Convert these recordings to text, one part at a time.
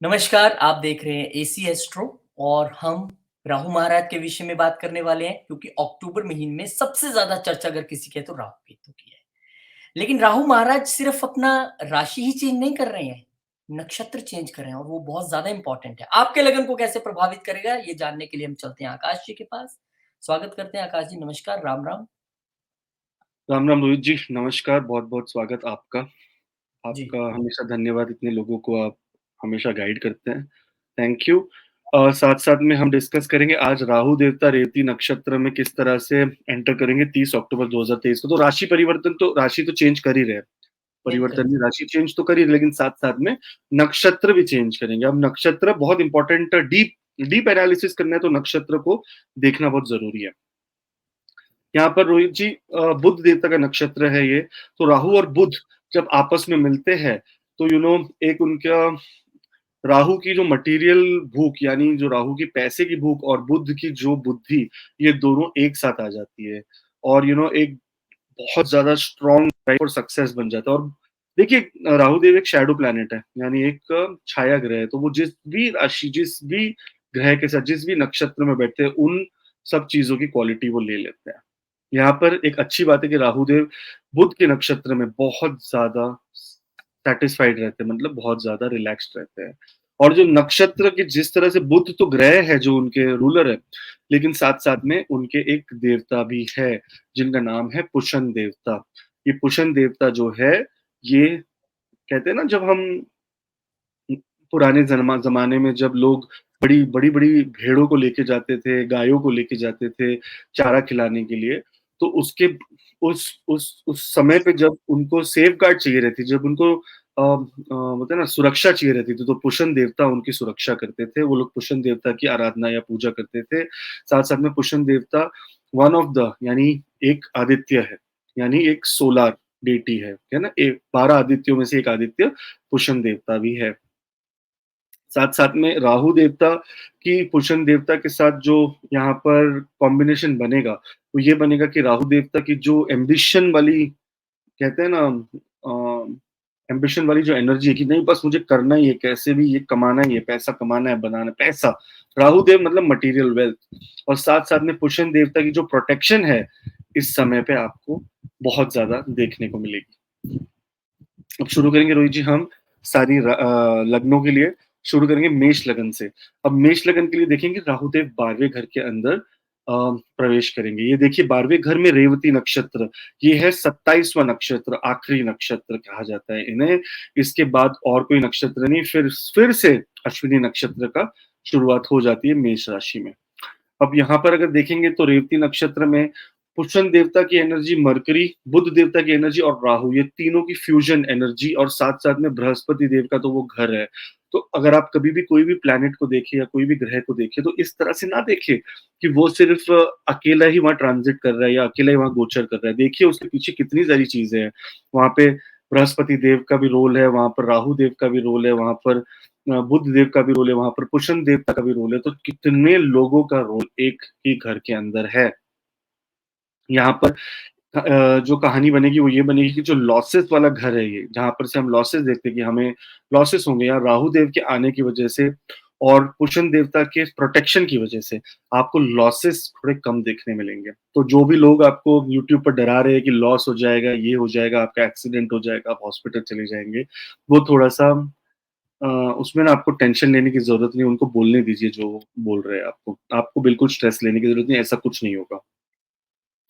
नमस्कार, आप देख रहे हैं एसी एस्ट्रो और हम राहु महाराज के विषय में बात करने वाले हैं क्योंकि अक्टूबर महीने में सबसे ज़्यादा चर्चा अगर किसी की है तो राहु केतु की है। लेकिन राहु महाराज सिर्फ अपना राशि ही चेंज नहीं कर रहे हैं, नक्षत्र चेंज कर रहे हैं और वो बहुत ज़्यादा इम्पोर्टेंट है। आपके लगन को कैसे प्रभावित करेगा ये जानने के लिए हम चलते हैं आकाश जी के पास। स्वागत करते हैं आकाश जी, नमस्कार, राम-राम। राम राम रोहित जी, नमस्कार। बहुत बहुत स्वागत आपका। जी, आपका हमेशा धन्यवाद, इतने लोगों को आप हमेशा गाइड करते हैं। Thank you. साथ साथ में हम डिस्कस करेंगे आज राहु देवता रेवती नक्षत्र में किस तरह से एंटर करेंगे 30 अक्टूबर 2023 को। तो राशि परिवर्तन, तो राशि तो चेंज कर ही रहे हैं, बिल्कुल। परिवर्तन भी राशि चेंज तो कर ही रहे, लेकिन साथ साथ में नक्षत्र भी चेंज करेंगे। अब नक्षत्र बहुत इंपॉर्टेंट, डीप डीप एनालिसिस करना है तो नक्षत्र को देखना बहुत जरूरी है। यहाँ पर रोहित जी, बुध देवता का नक्षत्र है ये। तो राहु और बुध जब आपस में मिलते हैं तो एक उनका राहु की जो मटेरियल भूख, यानी जो राहु की पैसे की भूख और बुध की जो बुद्धि, ये दोनों एक साथ आ जाती है। और एक बहुत ज्यादा स्ट्रॉन्ग ड्राइव और सक्सेस बन जाता है। और देखिए, राहु देव एक शैडो प्लैनेट है, यानी एक छाया ग्रह है। तो वो जिस भी राशि, जिस भी ग्रह के साथ, जिस भी नक्षत्र में बैठते हैं, उन सब चीजों की क्वालिटी वो ले लेते हैं। यहाँ पर एक अच्छी बात है कि राहुदेव बुध के नक्षत्र में बहुत ज्यादा सेटिस्फाइड रहते हैं, मतलब बहुत ज्यादा रिलैक्स्ड रहते हैं। और जो नक्षत्र के जिस तरह से, बुध तो ग्रह है जो उनके रूलर है, लेकिन साथ साथ में उनके एक देवता भी है जिनका नाम है पुषन देवता। ये पुषन देवता जो है, ये कहते हैं ना, जब हम पुराने जमाने में जब लोग बड़ी बड़ी बड़ी भेड़ों को लेके जाते थे, गायों को लेके जाते थे चारा खिलाने के लिए, तो उसके उस समय पे जब उनको सेफ गार्ड चाहिए रहती, जब उनको बोलते हैं ना, सुरक्षा चाहिए रहती थी, तो पुषन देवता उनकी सुरक्षा करते थे। वो लोग पुषन देवता की आराधना या पूजा करते थे। साथ साथ में पुषन देवता वन ऑफ द, यानी एक आदित्य है, यानी एक सोलार डेटी है ना, एक 12 आदित्यों में से एक आदित्य पुषन देवता भी है। साथ साथ में राहु देवता की पुषण देवता के साथ जो यहाँ पर कॉम्बिनेशन बनेगा, वो ये बनेगा कि राहु देवता की जो एम्बिशन वाली, कहते हैं ना, एम्बिशन वाली जो एनर्जी है कि नहीं, बस मुझे करना ही है, कैसे भी ये कमाना ही है, पैसा कमाना है, बनाना पैसा। राहु देव मतलब मटेरियल वेल्थ। और साथ साथ में पुषण देवता की जो प्रोटेक्शन है, इस समय पे आपको बहुत ज्यादा देखने को मिलेगी। अब शुरू करेंगे रोहित जी हम सारी लग्नों के लिए। शुरू करेंगे मेष लगन से। अब मेष लगन के लिए देखेंगे राहुदेव 12वें घर के अंदर प्रवेश करेंगे। ये देखिए, 12वें घर में रेवती नक्षत्र, ये है 27वां नक्षत्र, आखिरी नक्षत्र कहा जाता है इन्हें। इसके बाद और कोई नक्षत्र नहीं, फिर से अश्विनी नक्षत्र का शुरुआत हो जाती है मेष राशि में। अब यहाँ पर अगर देखेंगे तो रेवती नक्षत्र में पुष्ण देवता की एनर्जी, मरकरी, बुध देवता की एनर्जी और राहु, ये तीनों की फ्यूजन एनर्जी, और साथ साथ में बृहस्पति देव का तो वो घर है। तो अगर आप कभी भी कोई भी प्लैनेट को देखें या कोई भी ग्रह को देखें, तो इस तरह से ना देखें कि वो सिर्फ अकेला ही वहां ट्रांजिट कर रहा है या अकेला ही वहां गोचर कर रहा है। देखिए उसके पीछे कितनी सारी चीजें हैं। वहां पे बृहस्पति देव का भी रोल है, वहां पर राहु देव का भी रोल है, वहां पर बुध देव का भी रोल है, वहां पर पुष्ण देवता का भी रोल है। तो कितने लोगों का रोल एक ही घर के अंदर है। यहाँ पर जो कहानी बनेगी वो ये बनेगी कि जो लॉसेस वाला घर है, ये जहां पर से हम लॉसेस देखते हैं कि हमें लॉसेस होंगे, या राहु देव के आने की वजह से और पुष्ण देवता के प्रोटेक्शन की वजह से आपको लॉसेस थोड़े कम देखने मिलेंगे। तो जो भी लोग आपको यूट्यूब पर डरा रहे हैं कि लॉस हो जाएगा, ये हो जाएगा, आपका एक्सीडेंट हो जाएगा, आप हॉस्पिटल चले जाएंगे, वो थोड़ा सा अ, उसमें ना आपको टेंशन लेने की जरूरत नहीं। उनको बोलने दीजिए जो वो बोल रहे हैं। आपको आपको बिल्कुल स्ट्रेस लेने की जरूरत नहीं, ऐसा कुछ नहीं होगा।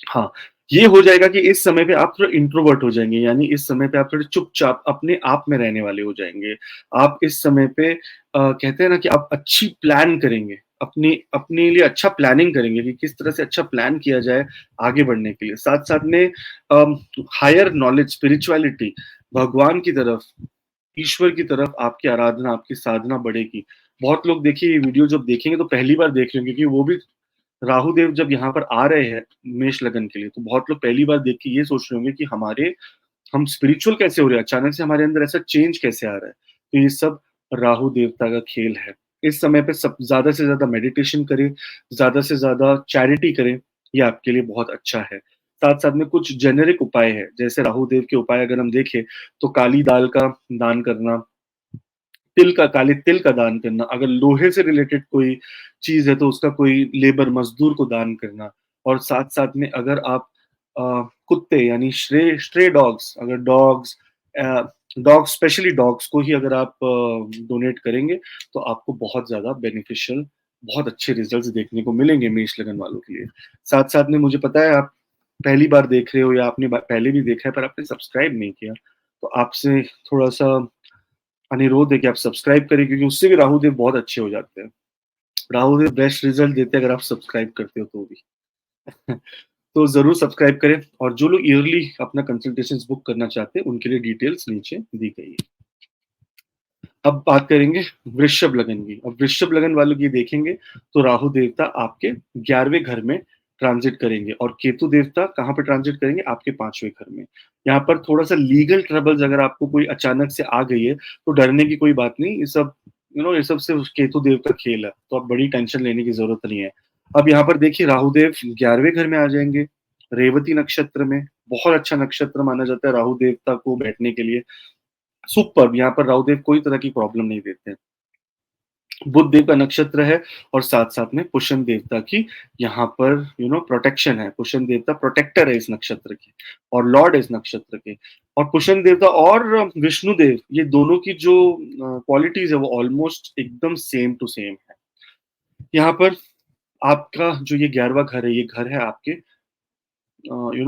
हाँ, ये हो जाएगा कि इस समय पे आप थोड़ा इंट्रोवर्ट हो जाएंगे, यानी इस समय पे आप थोड़े चुपचाप अपने आप में रहने वाले हो जाएंगे। आप इस समय पे कहते हैं ना कि आप अच्छी प्लान करेंगे, अपनी अपने लिए अच्छा प्लानिंग करेंगे कि किस तरह से अच्छा प्लान किया जाए आगे बढ़ने के लिए। साथ साथ में हायर नॉलेज, स्पिरिचुअलिटी, भगवान की तरफ, ईश्वर की तरफ आपकी आराधना, आपकी साधना बढ़ेगी। बहुत लोग देखिए ये वीडियो जब देखेंगे तो पहली बार देख रहे होंगे, क्योंकि वो भी राहु देव जब यहाँ पर आ रहे हैं मेष लगन के लिए, तो बहुत लोग पहली बार देख के ये सोच रहे होंगे कि हम स्पिरिचुअल कैसे हो रहे हैं, अचानक से हमारे अंदर ऐसा चेंज कैसे आ रहा है। तो ये सब राहु देवता का खेल है। इस समय पे सब ज्यादा से ज्यादा मेडिटेशन करें, ज्यादा से ज्यादा चैरिटी करें, ये आपके लिए बहुत अच्छा है। साथ साथ में कुछ जेनेरिक उपाय है, जैसे राहु देव के उपाय अगर हम देखें तो काली दाल का दान करना, काले तिल का दान करना, अगर लोहे से रिलेटेड कोई चीज़ है तो उसका कोई लेबर मज़दूर को दान करना, और साथ-साथ में अगर आप कुत्ते यानी स्ट्रे डॉग्स, अगर डॉग्स स्पेशली डॉग्स को ही अगर आप डोनेट करेंगे, तो आपको बहुत ज़्यादा बेनिफिशियल, बहुत अच्छे रिज़ल्ट्स देखने को मिलेंगे मेष लगन वालों के लिए। साथ-साथ में मुझे पता है आप पहली बार देख रहे हो या आपने पहले भी देखा है पर आपने सब्सक्राइब नहीं किया, तो आपसे थोड़ा-सा अनुरोध है कि आप सब्सक्राइब करें, क्योंकि उससे भी राहु देव बहुत अच्छे हो जाते हैं। राहु देव बेस्ट रिज़ल्ट देते हैं अगर आप सब्सक्राइब करते हो तो भी। तो ज़रूर सब्सक्राइब करें, और जो लोग ईयरली अपना कंसल्टेशंस बुक करना चाहते हैं, उनके लिए डिटेल्स नीचे दी गई है। अब बात करेंगे वृषभ लगन की। अब वृषभ लगन वालों की देखेंगे तो राहु देवता आपके 11वें घर में ट्रांजिट करेंगे, और केतु देवता कहाँ पे ट्रांजिट करेंगे? आपके 5वें घर में। यहाँ पर थोड़ा-सा लीगल ट्रबल्स अगर आपको कोई अचानक से आ गई है, तो डरने की कोई बात नहीं। ये सब ये सब सिर्फ केतु देव का खेल है, तो अब बड़ी टेंशन लेने की ज़रूरत नहीं है। अब यहाँ पर देखिए राहु देव 11वें घर में आ जाएँगे, रेवती नक्षत्र में। बहुत अच्छा नक्षत्र माना जाता है राहु देवता को बैठने के लिए। सुपर्ब! यहाँ पर राहुदेव कोई तरह की प्रॉब्लम नहीं देते हैं। बुध देव का नक्षत्र है, और साथ-साथ में पुष्य देवता की यहाँ पर प्रोटेक्शन है। पुष्य देवता प्रोटेक्टर है इस नक्षत्र के, और लॉर्ड है इस नक्षत्र के। और पुष्य देवता और विष्णु देव, ये दोनों की जो क्वालिटीज़ है वो ऑलमोस्ट एकदम सेम टू सेम है। यहाँ पर आपका जो ये 11वां घर है, ये घर है आपके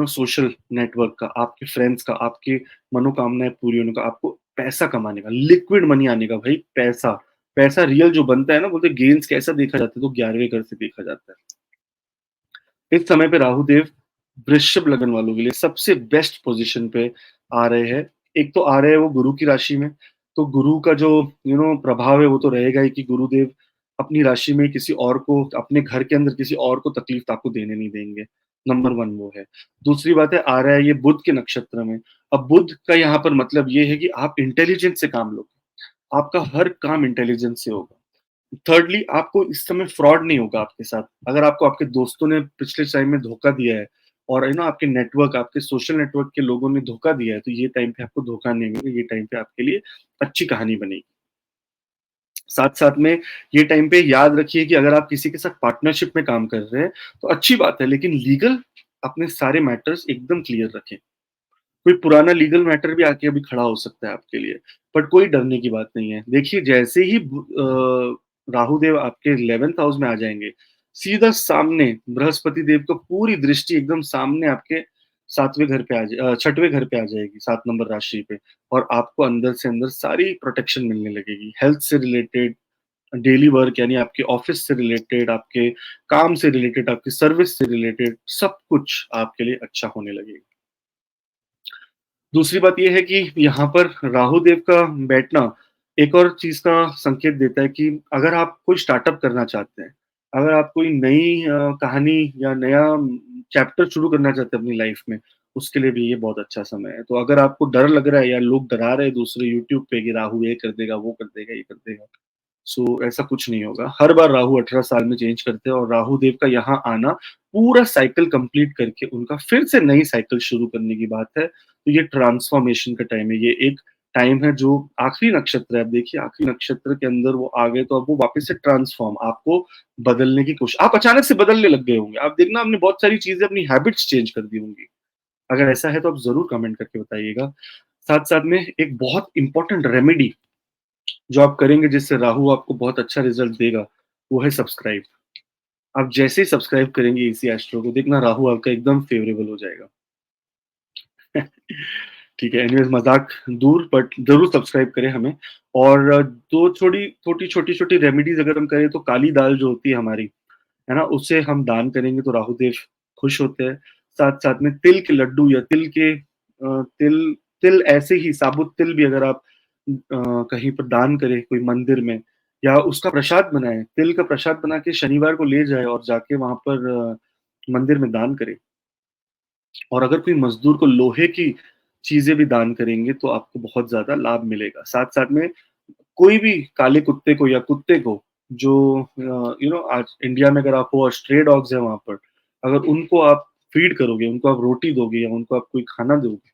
सोशल नेटवर्क का, आपके फ्रेंड्स का, आपकी मनोकामनाएँ पूरी होने का, आपको पैसा कमाने का, लिक्विड मनी आने का। भाई पैसा, पैसा रियल जो बनता है ना, बोलते हैं गेन्स कैसा देखा जाता है, तो 11वें घर से देखा जाता है। इस समय पे राहु देव वृषभ लगन वालों के लिए सबसे बेस्ट पोज़ीशन पे आ रहे हैं। एक तो आ रहे हैं वो गुरु की राशि में, तो गुरु का जो प्रभाव है वो तो रहेगा ही, कि गुरुदेव अपनी राशि में किसी और को, अपने घर के अंदर किसी और को तकलीफ आपको देने नहीं देंगे। नंबर 1 वो है। दूसरी बात है, आ रहा है ये बुध के नक्षत्र में। अब बुध का यहाँ पर मतलब ये है कि आप इंटेलिजेंस से काम लोगे। आपका हर काम इंटेलिजेंस से होगा। थर्डली, आपको इस समय फ्रॉड नहीं होगा आपके साथ। अगर आपको आपके दोस्तों ने पिछले टाइम में धोखा दिया है, और आपके नेटवर्क, आपके सोशल नेटवर्क के लोगों ने धोखा दिया है, तो ये टाइम पे आपको धोखा नहीं मिलेगा, ये टाइम पे आपके लिए अच्छी कहानी बनेगी। साथ-साथ में ये टाइम पे याद रखिए कि अगर आप किसी के साथ पार्टनरशिप में काम कर रहे हैं, तो अच्छी बात है, लेकिन लीगल अपने सारे मैटर्स एकदम क्लियर रखें। कोई पुराना लीगल मैटर भी आके अभी खड़ा हो सकता है आपके लिए, बट कोई डरने की बात नहीं है। देखिए जैसे ही राहु देव आपके 11th हाउस में आ जाएँगे, सीधा सामने बृहस्पति देव को पूरी दृष्टि एकदम सामने आपके 7वें घर पे 6वें घर पे आ जाएगी, 7 नंबर राशि पे, और आपको अंदर से अंदर सारी प्रोटेक्शन मिलने लगेगी। हेल्थ से रिलेटेड, डेली वर्क यानी आपके ऑफिस से रिलेटेड, आपके काम से रिलेटेड, आपकी सर्विस से रिलेटेड, सब कुछ आपके लिए अच्छा होने लगेगा। दूसरी बात ये है कि यहाँ पर राहु देव का बैठना एक और चीज़ का संकेत देता है कि अगर आप कोई स्टार्टअप करना चाहते हैं, अगर आप कोई नई कहानी या नया चैप्टर शुरू करना चाहते हैं अपनी लाइफ में, उसके लिए भी ये बहुत अच्छा समय है। तो अगर आपको डर लग रहा है या लोग डरा रहे हैं दूसरे यूट्यूब पे कि राहु ये कर देगा, वो कर देगा, ये कर देगा, सो ऐसा कुछ नहीं होगा। हर बार राहु 18 साल में चेंज करते हैं, और राहु देव का यहाँ आना पूरा साइकिल कंप्लीट करके उनका फिर से नई साइकिल शुरू करने की बात है। तो ये ट्रांसफॉर्मेशन का टाइम है, ये एक टाइम है जो आखिरी नक्षत्र है। अब देखिए आखिरी नक्षत्र के अंदर वो आ गए, तो अब वो वापस से ट्रांसफॉर्म, आपको बदलने की कोशिश, आप अचानक से बदलने लग गए होंगे। आप देखना आपने बहुत सारी चीज़ें, अपनी हैबिट्स चेंज कर दी होंगी। अगर ऐसा है तो आप ज़रूर कमेंट करके बताइएगा। साथ-साथ में एक बहुत इम्पोर्टेंट रेमेडी जो आप करेंगे जिससे राहु आपको बहुत अच्छा रिज़ल्ट देगा, वो है सब्सक्राइब। आप जैसे ही सब्सक्राइब करेंगे इसी एस्ट्रो को, देखना राहु आपका एकदम फ़ेवरेबल हो जाएगा। ठीक है, एनीवेज़ मज़ाक दूर, बट ज़रूर सब्सक्राइब करें हमें। और 2 छोटी-छोटी रेमेडीज़ अगर हम करें, तो काली दाल जो होती है हमारी, है ना? उससे हम दान करेंगे तो राहु देव खुश होते हैं। साथ-साथ में तिल के लड्डू या तिल तिल ऐसे ही साबुत तिल भी अगर आप कहीं पर दान करें कोई मंदिर में, या उसका प्रसाद बनाएँ, तिल का प्रसाद बना के शनिवार को ले जाएँ और जाके वहाँ पर मंदिर में दान करें। और अगर कोई मज़दूर को लोहे की चीज़ें भी दान करेंगे, तो आपको बहुत ज़्यादा लाभ मिलेगा। साथ-साथ में कोई भी काले कुत्ते को या कुत्ते को जो आज इंडिया में अगर आप हो और स्ट्रे डॉग्स हैं वहाँ पर, अगर उनको आप फीड करोगे, उनको आप रोटी दोगे या उनको आप कोई खाना दोगे,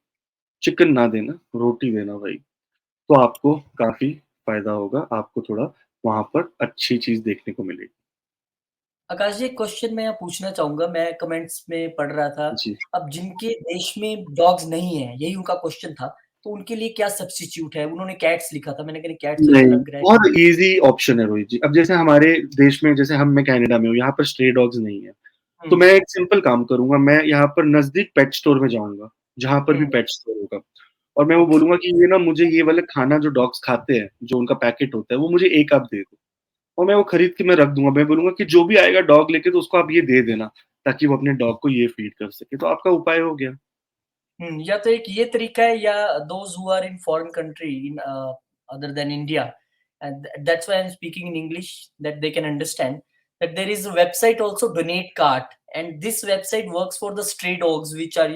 चिकन ना देना, रोटी देना भाई, तो आपको काफ़ी फ़ायदा होगा, आपको थोड़ा वहाँ पर अच्छी चीज़ देखने को मिलेगी। आकाश जी, एक क्वेश्चन मैं यहाँ पूछना चाहूँगा, मैं कमेंट्स में पढ़ रहा था। जी। अब जिनके देश में डॉग्स नहीं है, यही उनका क्वेश्चन था, तो उनके लिए क्या सब्स्टिट्यूट है? उन्होंने कैट्स लिखा था, मैंने कहा कैट्स अच्छा नहीं, लग रहा है। बहुत ईज़ी ऑप्शन है रोहित जी। अब जैसे हमारे देश में जैसे मैं कनाडा में हूँ, यहाँ पर स्ट्रे डॉग्स नहीं है। तो हुँ, मैं एक सिंपल काम करूँगा, मैं यहाँ पर नज़दीक पेट स्टोर में जाऊँगा, जहाँ पर भी हुँ, पेट स्टोर होगा और मैं वो ओके, बोलूँगा कि ये ना मुझे ये वाला खाना जो डॉग्स खाते हैं, जो उनका पैकेट होता है, वो मुझे 1 आप दे दो और मैं वो खरीद के मैं रख दूँगा। मैं बोलूँगा कि जो भी आएगा डॉग लेके तो उसको आप ये दे देना, ताकि वो अपने डॉग को ये फीड कर सके। तो आपका उपाय हो गया। या तो एक ये तरीका है या those who are in foreign country in other than India and that's why I am speaking in English that they can understand that there is a website also donate cart and this website works for the stray dogs which are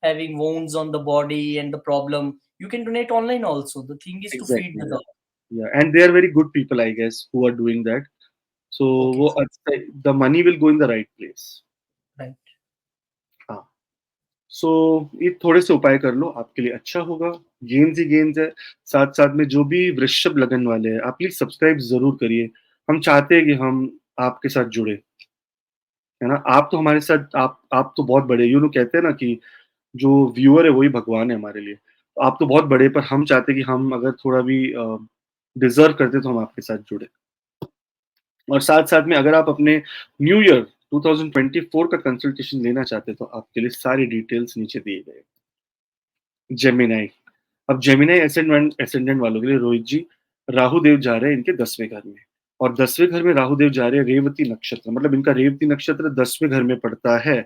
having wounds on the body and the problem you can donate online also the thing is to feed exactly the या dog and they are very good people I guess who are doing that. So okay वो अच्छा the money will go in the right place. right हाँ। सो ये थोड़े से उपाय कर लो, आपके लिए अच्छा होगा। गेम्स ही गेम्स है, साथ-साथ में जो भी वृषभ लगन वाले हैं, आप प्लीज़ सब्सक्राइब ज़रूर करिए। हम चाहते हैं कि हम आपके साथ जुड़े, है ना? आप तो हमारे साथ आप तो बहुत बड़े कहते हैं ना कि जो व्यूअर है वही भगवान है हमारे लिए। तो आप तो बहुत बड़े पर हम चाहते हैं कि हम अगर थोड़ा भी डिज़र्व करते तो हम आपके साथ जुड़े। और साथ-साथ में अगर आप अपने न्यू ईयर 2024 का कंसल्टेशन लेना चाहते हैं, तो आपके लिए सारी डिटेल्स नीचे दिए गए हैं। जेमिनी। अब जेमिनी एसेंडेंट वालों के लिए रोहित जी, राहु देव जा रहे हैं इनके 10वें घर में और 10वें घर में राहु देव जा रहे हैं रेवती नक्षत्र मतलब इनका रेवती नक्षत्र 10वें घर में पड़ता है,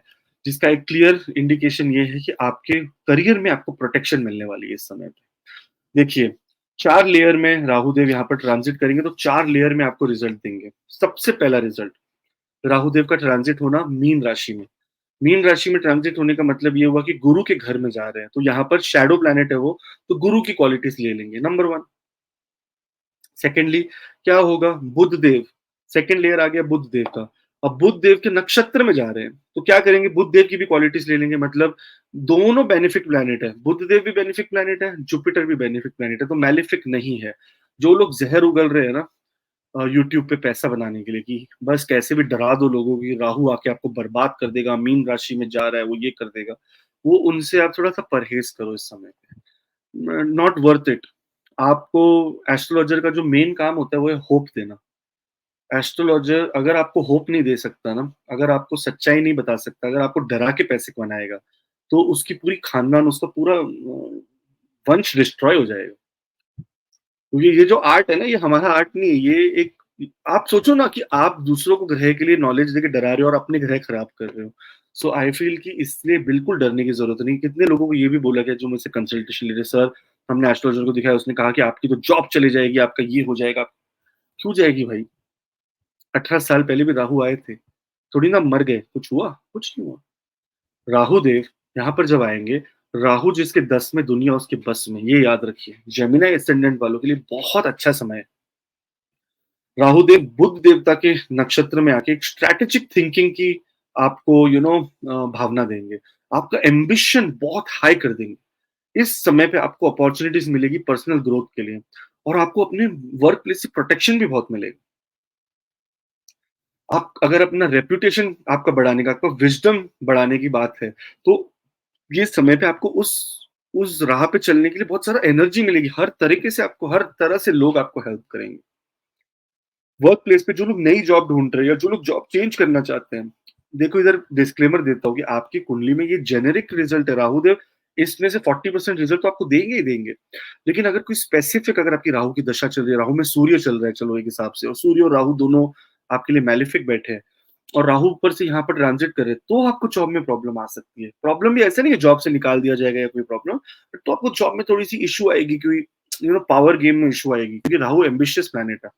जिसका एक क्लियर इंडिकेशन ये है कि आपके करियर में आपको प्रोटेक्शन मिलने वाली है इस समय पे। देखिए, 4 लेयर में राहु देव यहाँ पर ट्रांज़िट करेंगे तो 4 लेयर में आपको रिज़ल्ट देंगे। सबसे पहला रिज़ल्ट, राहु देव का ट्रांज़िट होना मीन राशि में। मीन राशि में ट्रांजिट होने का मतलब ये हुआ कि गुरु के घर में जा रहे हैं, तो यहाँ पर शैडो प्लैनेट है वो, तो गुरु की क्वालिटीज़ ले लेंगे, नंबर 1। सेकेंडली क्या होगा? बुध देव, सेकंड लेयर आ गया बुध देव का। अब बुध देव के नक्षत्र में जा रहे हैं, तो क्या करेंगे? बुध देव की भी क्वालिटीज़ ले लेंगे मतलब दोनों बेनिफिक प्लैनेट है। बुध देव भी बेनिफिक प्लैनेट है, जुपिटर भी बेनिफिक प्लैनेट है, तो मैलेफिक नहीं है। जो लोग ज़हर उगल रहे हैं ना यूट्यूब पे पैसा बनाने के लिए कि बस कैसे भी डरा दो लोगों को कि राहु आके आपको बर्बाद कर देगा, मीन राशि में जा रहा है, वो ये कर देगा। वो उनसे आप थोड़ा-सा परहेज़ करो इस समय पे। Not worth it. आपको एस्ट्रोलॉजर का जो मेन काम होता है वो है होप देना। एस्ट्रोलॉजर अगर आपको होप नहीं दे सकता ना, अगर आपको सच्चाई नहीं बता सकता, अगर आपको डरा के पैसे कमाएगा, तो उसकी पूरी खानदान, उसका पूरा वंश डिस्ट्रॉय हो जाएगा। क्योंकि ये जो आर्ट है ना, ये हमारा आर्ट नहीं है, ये एक आप सोचो ना कि आप दूसरों को ग्रह के लिए नॉलेज देके डरा रहे हो और अपने ग्रह खराब कर रहे हो। सो आई फील कि इसलिए बिल्कुल डरने की ज़रूरत नहीं। कितने लोगों को ये भी बोला गया जो मुझसे कंसल्टेशन ले रहे, सर हमने एस्ट्रोलॉजर को दिखाया, उसने कहा कि आपकी तो जॉब चली जाएगी, आपका ये हो जाएगा। क्यों जाएगी भाई? 18 साल पहले भी राहु आए थे, थोड़ी ना मर गए, कुछ हुआ? कुछ नहीं हुआ। राहु देव यहाँ पर जब आएँगे, राहु जिसके 10 में दुनिया उसके बस में, ये याद रखिए। जेमिनी असेंडेंट वालों के लिए बहुत अच्छा समय है। राहु देव बुध देवता के नक्षत्र में आके एक स्ट्रैटेजिक थिंकिंग की आपको भावना देंगे। आपका एम्बिशन बहुत हाई कर देंगे। इस समय पे आपको अपॉर्च्युनिटीज़ मिलेगी पर्सनल ग्रोथ के लिए और आपको अपने वर्क प्लेस से प्रोटेक्शन भी बहुत मिलेगा। आप अगर अपना रेपुटेशन आपका बढ़ाने का, आपका विज़डम बढ़ाने की बात है, तो ये समय पे आपको उस राह पे चलने के लिए बहुत सारा एनर्जी मिलेगी। हर तरीके से आपको हर तरह से लोग आपको हेल्प करेंगे। वर्क प्लेस पे जो लोग नई जॉब ढूँढ रहे हैं या जो लोग जॉब चेंज करना चाहते हैं, देखो इधर डिस्क्लेमर देता हूँ कि आपकी कुंडली में ये जेनेरिक रिजल्ट है, राहुदेव इसमें से 40% रिजल्ट तो आपको देंगे ही देंगे। लेकिन अगर कोई स्पेसिफिक अगर आपकी राहु की दशा चल रही है, राहु में सूर्य चल रहा है चलो एक हिसाब से और सूर्य और राहु दोनों आपके लिए मैलेफिक बैठे हैं और राहु ऊपर से यहाँ पर ट्रांजिट कर रहे हैं, तो आपको जॉब में प्रॉब्लम आ सकती है। प्रॉब्लम भी ऐसा नहीं है जॉब से निकाल दिया जाएगा या कोई प्रॉब्लम, बट तो आपको जॉब में थोड़ी-सी इश्यू आएगी क्योंकि पावर गेम में इश्यू आएगी क्योंकि राहु एम्बिशियस प्लैनेट है।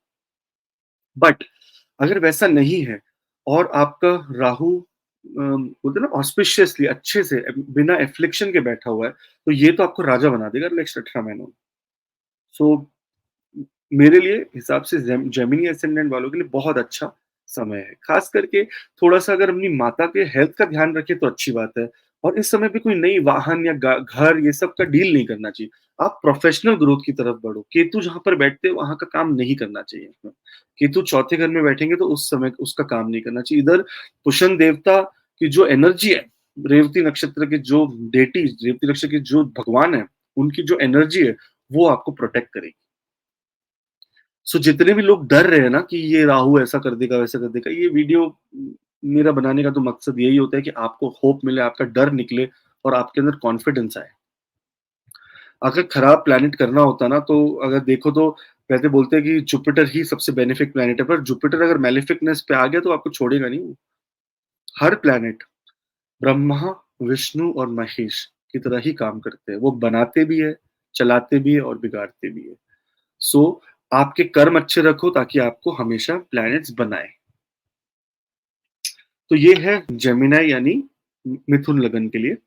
बट अगर वैसा नहीं है और आपका राहु बोलते हैं ना ऑस्पिशियसली अच्छे से बिना एफ्लिक्शन के बैठा हुआ है, तो ये तो आपको राजा बना देगा नेक्स्ट 18 महीनों में। सो मेरे लिए हिसाब से जेमिनी असेंडेंट वालों के लिए बहुत अच्छा समय है। खास करके थोड़ा-सा अगर अपनी माता के हेल्थ का ध्यान रखें तो अच्छी बात है। और इस समय पे कोई नई वाहन या घर ये सब का डील नहीं करना चाहिए। आप प्रोफेशनल ग्रोथ की तरफ बढ़ो। केतु जहाँ पर बैठते हैं वहाँ का काम नहीं करना चाहिए। केतु चौथे घर में बैठेंगे तो उस समय उसका काम नहीं करना चाहिए। इधर पुष्ण देवता की जो एनर्जी है, रेवती नक्षत्र के जो डेटी, रेवती नक्षत्र के जो भगवान है, उनकी जो एनर्जी है वो आपको प्रोटेक्ट करेगी। सो जितने भी लोग डर रहे हैं ना कि ये राहु ऐसा कर देगा वैसा कर देगा, ये वीडियो मेरा बनाने का तो मकसद यही होता है कि आपको होप मिले, आपका डर निकले और आपके अंदर कॉन्फिडेंस आए। अगर खराब प्लैनेट करना होता ना तो अगर देखो तो वैसे बोलते हैं कि जुपिटर ही सबसे बेनिफिक प्लैनेट है, पर जुपिटर अगर मेलेफिकनेस पे आ गया तो आपको छोड़ेगा नहीं वो। हर प्लैनेट ब्रह्मा, विष्णु और महेश की तरह ही काम करते हैं। वो बनाते भी है, चलाते भी है और बिगाड़ते भी है। सो आपके कर्म अच्छे रखो ताकि आपको हमेशा प्लैनेट्स बनाए। तो ये है जेमिनाई यानी मिथुन लगन के लिए।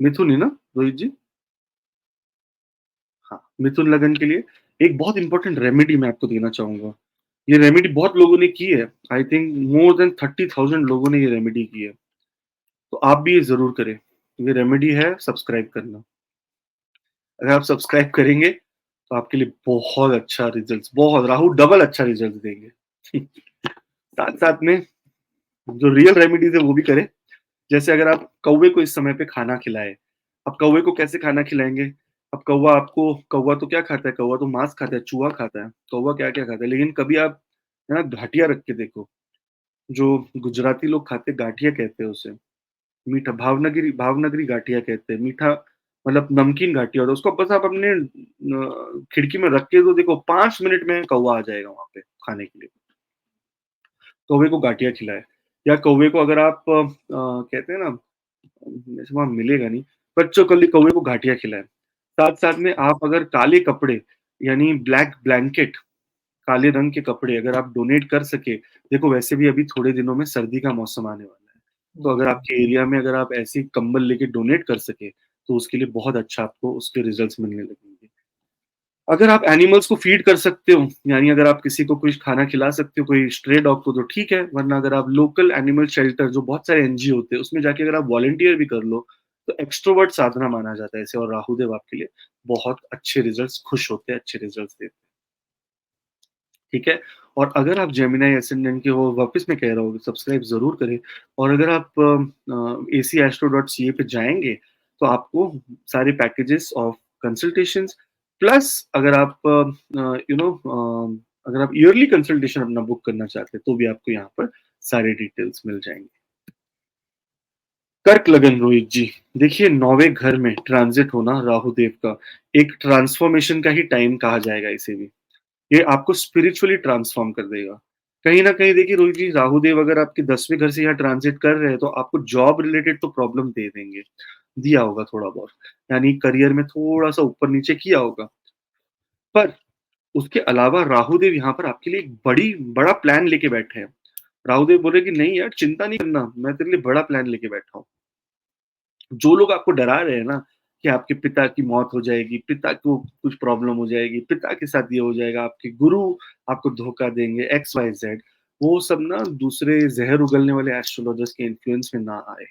मिथुन ही ना रोहित जी? हाँ, मिथुन लगन के लिए एक बहुत इंपॉर्टेंट रेमेडी मैं आपको देना चाहूंगा। ये रेमेडी बहुत लोगों ने की है। आई थिंक मोर देन 30,000 लोगों ने ये रेमेडी की है। तो आप भी ये जरूर करें। ये रेमेडी है सब्सक्राइब करना। अगर आप सब्सक्राइब करेंगे तो आपके लिए बहुत अच्छा रिजल्ट, बहुत राहु डबल अच्छा रिजल्ट देंगे। साथ साथ में जो रियल रेमेडीज है वो भी करें। जैसे अगर आप कौवे को इस समय पे खाना खिलाए, अब कौवे को कैसे खाना खिलाएंगे? अब कौवा तो क्या खाता है? कौवा तो मांस खाता है, चूहा खाता है, कौवा क्या क्या खाता है। लेकिन कभी आप है ना घाटिया रख के देखो, जो गुजराती लोग खाते गाठिया कहते हैं उसे, मीठा भावनगरी भावनगरी गाठिया कहते हैं, मीठा मतलब नमकीन गाठिया होता है। उसको बस आप अपने खिड़की में रख के तो देखो 5 मिनट में कौवा आ जाएगा वहां पे खाने के लिए। कौवे को गाठिया खिलाए, या कौवे को अगर आप कहते हैं ना, वैसे वहां मिलेगा नहीं, बच्चों के लिए कौवे को घाटिया खिलाएं। साथ साथ में आप अगर काले कपड़े यानी ब्लैक ब्लैंकेट, काले रंग के कपड़े अगर आप डोनेट कर सके, देखो वैसे भी अभी थोड़े दिनों में सर्दी का मौसम आने वाला है, तो अगर जी। आपके एरिया में अगर आप ऐसी कंबल लेके डोनेट कर सके तो उसके लिए बहुत अच्छा आपको उसके रिजल्ट्स मिलने लगेंगे। अगर आप एनिमल्स को फीड कर सकते हो, यानी अगर आप किसी को कुछ खाना खिला सकते हो, कोई स्ट्रे डॉग को, तो ठीक है, वरना अगर आप लोकल एनिमल शेल्टर जो बहुत सारे एनजीओ होते हैं उसमें जाके अगर आप वॉलंटियर भी कर लो तो एक्सट्रोवर्ट साधना माना जाता है इसे। और राहुदेव आपके लिए बहुत अच्छे रिजल्ट्स, खुश होते हैं, अच्छे रिजल्ट्स देते हैं। ठीक है। और अगर आप जेमिनाई एसेंडेंट के हो, वापस मैं कह रहा हूँ सब्सक्राइब जरूर करें। और अगर आप acastro.ca पे जाएंगे तो आपको सारे पैकेजेस ऑफ कंसल्टेशंस, प्लस अगर आप अगर आप ईयरली कंसल्टेशन अपना बुक करना चाहते हैं तो भी आपको यहाँ पर सारे डिटेल्स मिल जाएंगे। कर्क लगन रोहित जी, देखिए 9वें घर में ट्रांजिट होना राहुदेव का एक ट्रांसफॉर्मेशन का ही टाइम कहा जाएगा इसे भी। ये आपको स्पिरिचुअली ट्रांसफॉर्म कर देगा। कहीं ना कहीं देखिए रोहित जी, राहुदेव अगर आपके 10वें घर से यहाँ ट्रांजिट कर रहे हैं तो आपको जॉब रिलेटेड तो प्रॉब्लम दे देंगे, दिया होगा थोड़ा बहुत, यानी करियर में थोड़ा सा ऊपर नीचे किया होगा। पर उसके अलावा राहुदेव यहाँ पर आपके लिए एक बड़ा प्लान लेके बैठे हैं। राहुदेव बोले कि नहीं यार चिंता नहीं करना, मैं तेरे लिए बड़ा प्लान लेके बैठा हूँ। जो लोग आपको डरा रहे हैं ना कि आपके पिता की मौत हो जाएगी, पिता को कुछ प्रॉब्लम हो जाएगी, पिता के साथ ये हो जाएगा, आपके गुरु आपको धोखा देंगे, एक्स वाई जेड, वो सब ना दूसरे जहर उगलने वाले एस्ट्रोलॉजर्स के इन्फ्लुएंस में ना आए।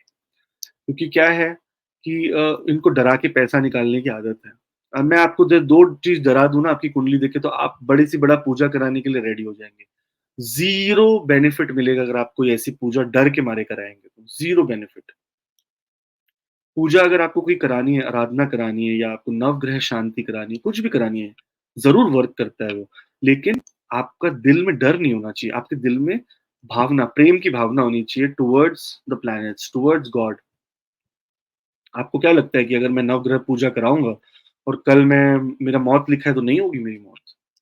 क्योंकि क्या है कि इनको डरा के पैसा निकालने की आदत है। अब मैं आपको दो चीज डरा दूं ना आपकी कुंडली देखे तो आप बड़ी से बड़ा पूजा कराने के लिए रेडी हो जाएंगे। जीरो बेनिफिट मिलेगा अगर आप कोई ऐसी पूजा डर के मारे कराएंगे तो, जीरो बेनिफिट। पूजा अगर आपको कोई करानी है, आराधना करानी है, या आपको नवग्रह शांति करानी है, कुछ भी करानी है, जरूर वर्क करता है वो। लेकिन आपका दिल में डर नहीं होना चाहिए, आपके दिल में भावना, प्रेम की भावना होनी चाहिए towards the planets, towards God. आपको क्या लगता है कि अगर मैं नवग्रह पूजा कराऊंगा और कल मैं, मेरा मौत लिखा है तो नहीं होगी मेरी मौत?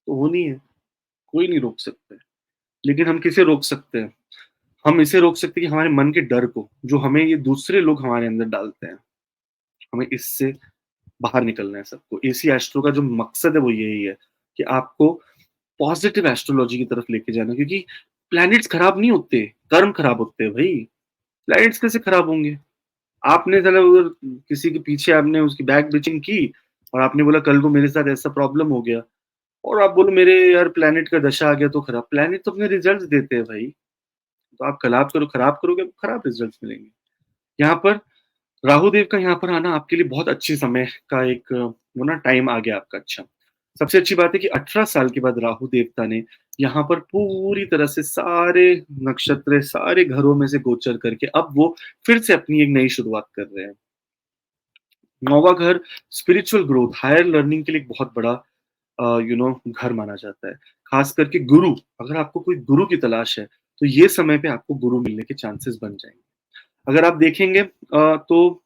तो होनी है, कोई नहीं रोक सकता है। लेकिन हम किसे रोक सकते हैं? हम इसे रोक सकते हैं कि हमारे मन के डर को, जो हमें ये दूसरे लोग हमारे अंदर डालते हैं, हमें इससे बाहर निकलना है सबको। एसी एस्ट्रो का जो मकसद है वो यही है कि आपको पॉजिटिव एस्ट्रोलॉजी की तरफ लेके जाना। क्योंकि प्लैनेट्स खराब नहीं होते, कर्म खराब होते हैं भाई। प्लैनेट्स कैसे खराब होंगे? आपने चलो अगर किसी के पीछे आपने उसकी बैक बिचिंग की और आपने बोला कल को मेरे साथ ऐसा प्रॉब्लम हो गया, और आप बोलो मेरे यार प्लैनेट का दशा आ गया तो खराब। प्लैनेट तो अपने रिजल्ट देते हैं भाई। तो आप खराब करोगे, खराब रिजल्ट मिलेंगे। यहाँ पर राहु देव का यहाँ पर आना आपके लिए बहुत अच्छे समय का एक वो ना टाइम आ गया आपका अच्छा। सबसे अच्छी बात है कि 18 साल के बाद राहु देवता ने यहाँ पर पूरी तरह से सारे नक्षत्र, सारे घरों में से गोचर करके अब वो फिर से अपनी एक नई शुरुआत कर रहे हैं। 9वां घर स्पिरिचुअल ग्रोथ, हायर लर्निंग के लिए एक बहुत बड़ा घर माना जाता है। खास करके गुरु, अगर आपको कोई गुरु की तलाश है, तो ये समय पे आपको गुरु मिलने के चांसेस बन जाएँगे। अगर आप देखेंगे तो